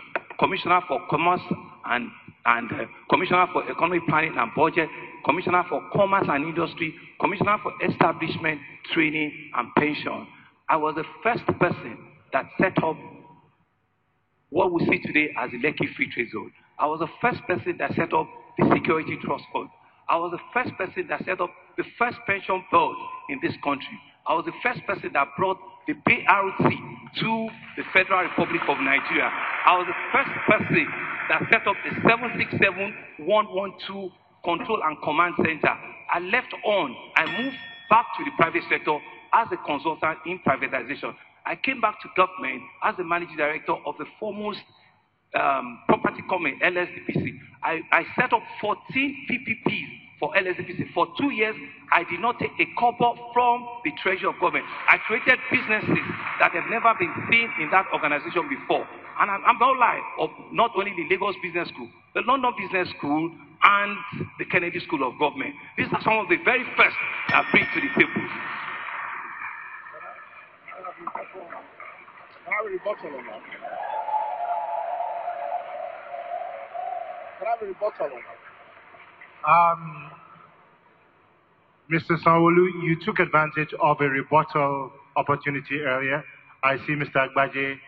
for commerce and commissioner for economic planning and budget, commissioner for commerce and industry, commissioner for establishment, training, and pension. I was the first person that set up what we see today as the Lekki Free Trade Zone. I was the first person that set up the Security Trust Fund. I was the first person that set up the first pension board in this country. I was the first person that brought the BRT to the Federal Republic of Nigeria. I was the first person that set up the 767-112 Control and Command Center. I left on, I moved back to the private sector as a consultant in privatization. I came back to government as the managing director of the foremost property company, LSDPC. I set up 14 PPPs for LSDPC. For 2 years, I did not take a kobo from the treasury of government. I created businesses that have never been seen in that organization before. And I'm not lying, of not only the Lagos Business School, the London Business School, and the Kennedy School of Government. These are some of the very first I bring to the table. Can I have a rebuttal on that? Can I have a rebuttal on that? Mr. Sanwo-Olu, you took advantage of a rebuttal opportunity earlier. I see Mr. Agbaje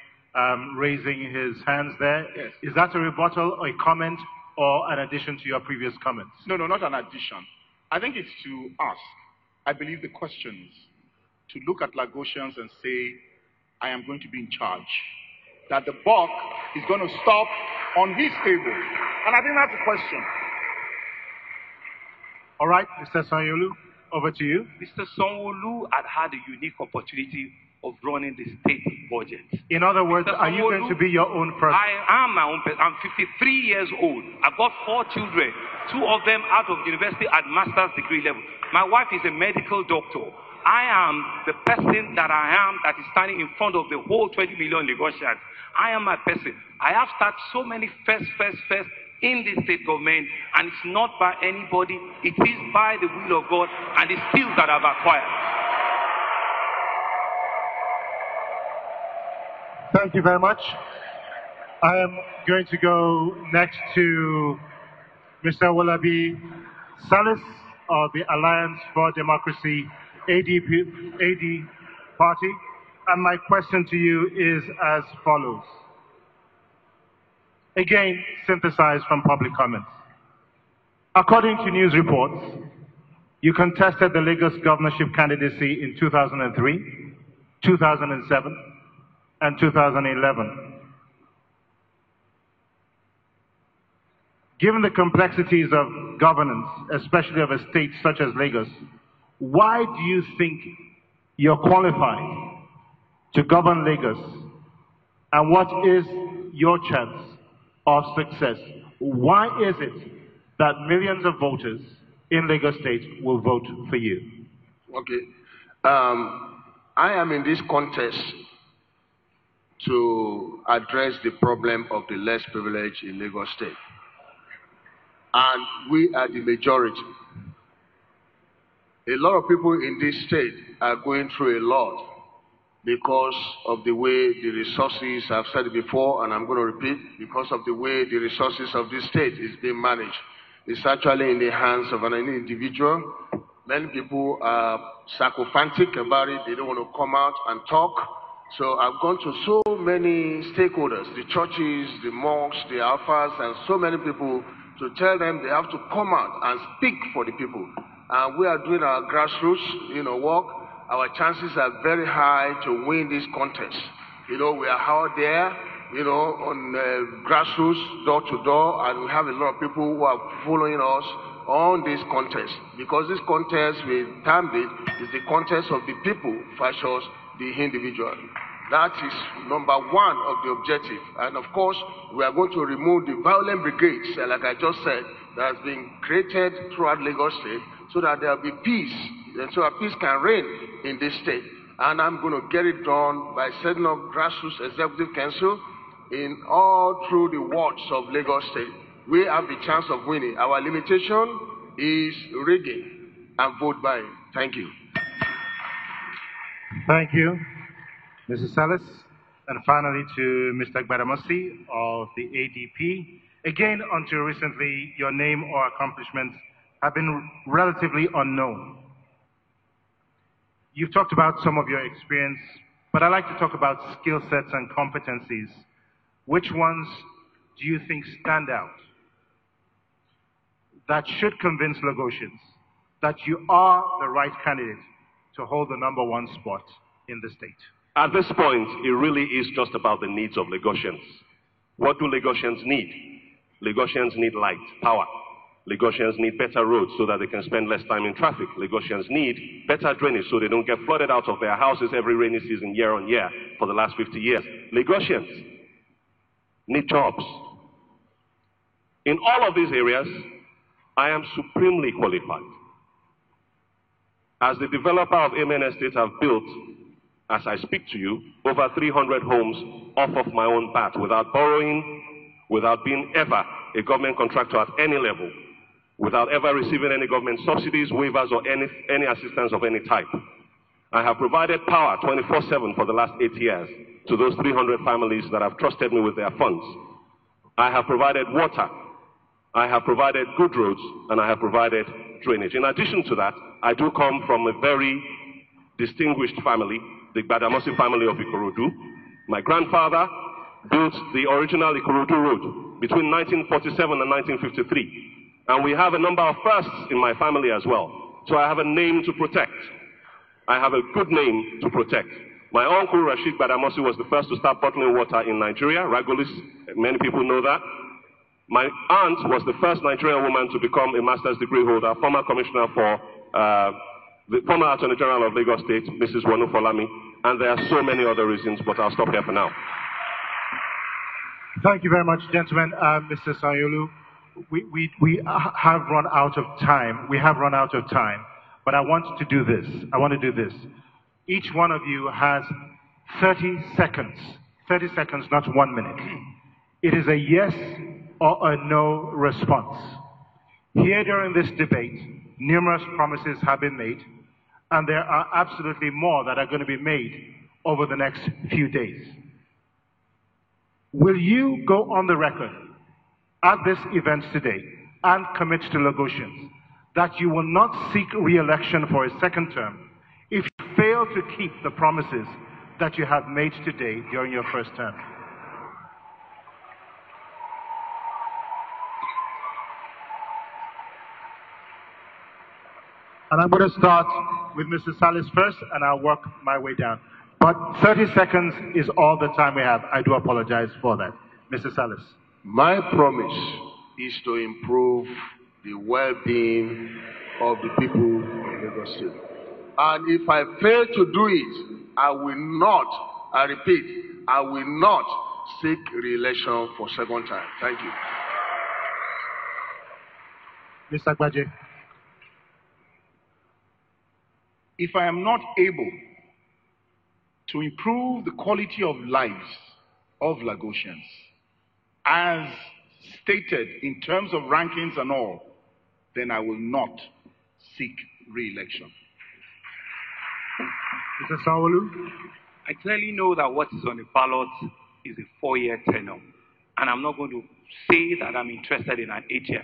raising his hands there. Yes. Is that a rebuttal or a comment or an addition to your previous comments? No, not an addition. I think it's to ask, I believe the questions, to look at Lagosians and say, I am going to be in charge. That the buck is going to stop on his table. And I think that's the question. All right, Mr. Sanwo-Olu, over to you. Mr. Sanwo-Olu had a unique opportunity of running the state budget. In other words, are you going to be your own person? I am my own person. I'm 53 years old. I've got 4 children, 2 of them out of university at master's degree level. My wife is a medical doctor. I am the person that I am that is standing in front of the whole 20 million Lagosians. I am my person. I have started so many first in the state government, and it's not by anybody. It is by the will of God and the skills that I've acquired. Thank you very much. I am going to go next to Mr. Wolabi Salis of the Alliance for Democracy AD party. And my question to you is as follows. Again, synthesized from public comments. According to news reports, you contested the Lagos governorship candidacy in 2003, 2007, and 2011. Given the complexities of governance, especially of a state such as Lagos, why do you think you're qualified to govern Lagos? And what is your chance of success? Why is it that millions of voters in Lagos State will vote for you? Okay. I am in this contest to address the problem of the less privileged in Lagos State. And we are the majority. A lot of people in this state are going through a lot because of the way the resources, I've said it before and I'm going to repeat, because of the way the resources of this state is being managed. It's actually in the hands of an individual. Many people are sycophantic about it. They don't want to come out and talk. So I've gone to so many stakeholders, the churches, the mosques, the alphas, and so many people to tell them they have to come out and speak for the people. And we are doing our grassroots, work. Our chances are very high to win this contest. We are out there, on grassroots, door to door, and we have a lot of people who are following us on this contest. Because this contest, we termed it, is the contest of the people versus the individual. That is number one of the objective. And of course, we are going to remove the violent brigades, like I just said, that has been created throughout Lagos State, so that there will be peace, and so that peace can reign in this state. And I'm going to get it done by setting up grassroots executive council in all through the wards of Lagos State. We have the chance of winning. Our limitation is rigging and vote buying. Thank you. Thank you, Mrs. Salis. And finally to Mr. Gbadamosi of the ADP. Again, until recently, your name or accomplishments have been relatively unknown. You've talked about some of your experience, but I'd like to talk about skill sets and competencies. Which ones do you think stand out that should convince Lagosians that you are the right candidate to hold the #1 spot in the state? At this point, it really is just about the needs of Lagosians. What do Lagosians need? Lagosians need light, power. Lagosians need better roads so that they can spend less time in traffic. Lagosians need better drainage so they don't get flooded out of their houses every rainy season, year on year, for the last 50 years. Lagosians need jobs. In all of these areas, I am supremely qualified. As the developer of Amen Estate, I've built, as I speak to you, over 300 homes off of my own bat without borrowing, without being ever a government contractor at any level, without ever receiving any government subsidies, waivers, or any assistance of any type. I have provided power 24/7 for the last 8 years to those 300 families that have trusted me with their funds. I have provided water, I have provided good roads, and I have provided drainage. In addition to that, I do come from a very distinguished family, the gbadamosi family of Ikorodu. My grandfather built the original Ikorodu Road between 1947 and 1953. And we have a number of firsts in my family as well. So I have a name to protect. I have a good name to protect. My uncle, Rashid Gbadamosi, was the first to start bottling water in Nigeria, Ragolis. Many people know that. My aunt was the first Nigerian woman to become a master's degree holder, former commissioner for the former Attorney General of Lagos State, Mrs. Wanu Folami. And there are so many other reasons, but I'll stop here for now. Thank you very much, gentlemen. Mr. Sanyolu, we have run out of time. We have run out of time. But I want to do this. I want to do this. Each one of you has 30 seconds. 30 seconds, not 1 minute. It is a yes or a no response. Here during this debate, numerous promises have been made, and there are absolutely more that are going to be made over the next few days. Will you go on the record at this event today and commit to Lagosians that you will not seek re-election for a second term if you fail to keep the promises that you have made today during your first term? And I'm going to start with Mr. Salis first, and I'll work my way down. But 30 seconds is all the time we have. I do apologize for that. Mr. Salis. My promise is to improve the well-being of the people of Lagos State. And if I fail to do it, I will not, I repeat, I will not seek re-election for second time. Thank you. Mr. Agbaje. If I am not able to improve the quality of lives of Lagosians, as stated in terms of rankings and all, then I will not seek re-election. Mr. Sanwo. I clearly know that what is on the ballot is a 4-year tenure. And I'm not going to say that I'm interested in an 8-year.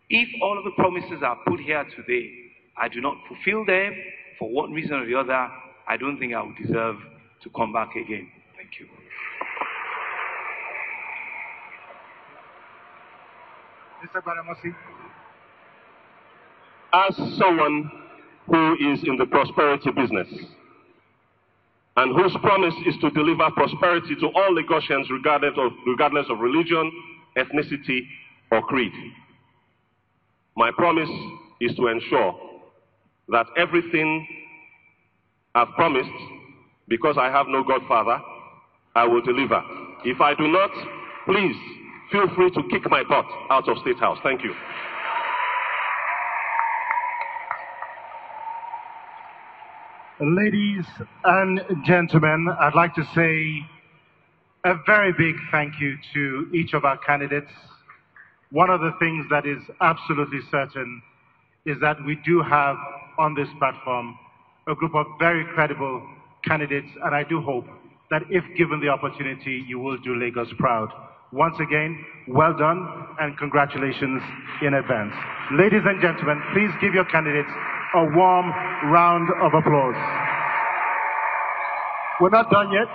If all of the promises are put here today, I do not fulfill them for one reason or the other, I don't think I would deserve to come back again. Thank you. Mr. Gbadamosi. As someone who is in the prosperity business and whose promise is to deliver prosperity to all Lagosians regardless of religion, ethnicity, or creed, my promise is to ensure that everything I've promised, because I have no godfather, I will deliver. If I do not, please feel free to kick my butt out of State House. Thank you. Ladies and gentlemen, I'd like to say a very big thank you to each of our candidates. One of the things that is absolutely certain is that we do have on this platform a group of very credible candidates, and I do hope that if given the opportunity, you will do Lagos proud. Once again, well done and congratulations in advance. Ladies and gentlemen, please give your candidates a warm round of applause. We're not done yet.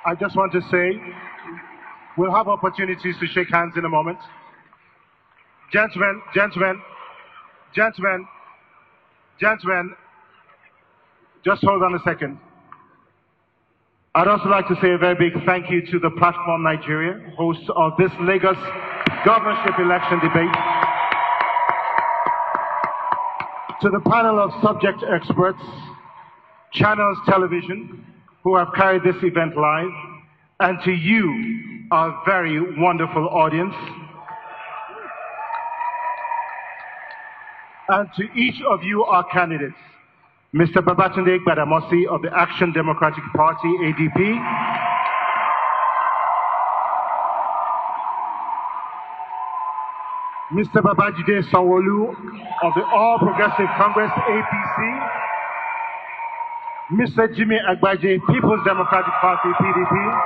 I just want to say we'll have opportunities to shake hands in a moment. Gentlemen, just hold on a second. I'd also like to say a very big thank you to the Platform Nigeria, hosts of this Lagos governorship election debate, to the panel of subject experts, Channels Television, who have carried this event live, and to you, our very wonderful audience, and to each of you, our candidates, Mr. Babatunde Gbadamosi of the Action Democratic Party, ADP, Mr. Babajide Sanwo-Olu of the All Progressive Congress, APC, Mr. Jimmy Agbaje, People's Democratic Party, PDP,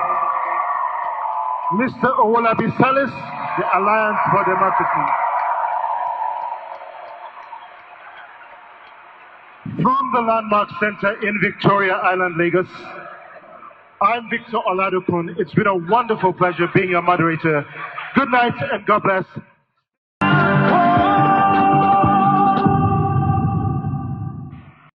Mr. Owolabi Salis, the Alliance for Democracy. From the Landmark Center in Victoria Island, Lagos, I'm Victor Oladokun. It's been a wonderful pleasure being your moderator. Good night and God bless.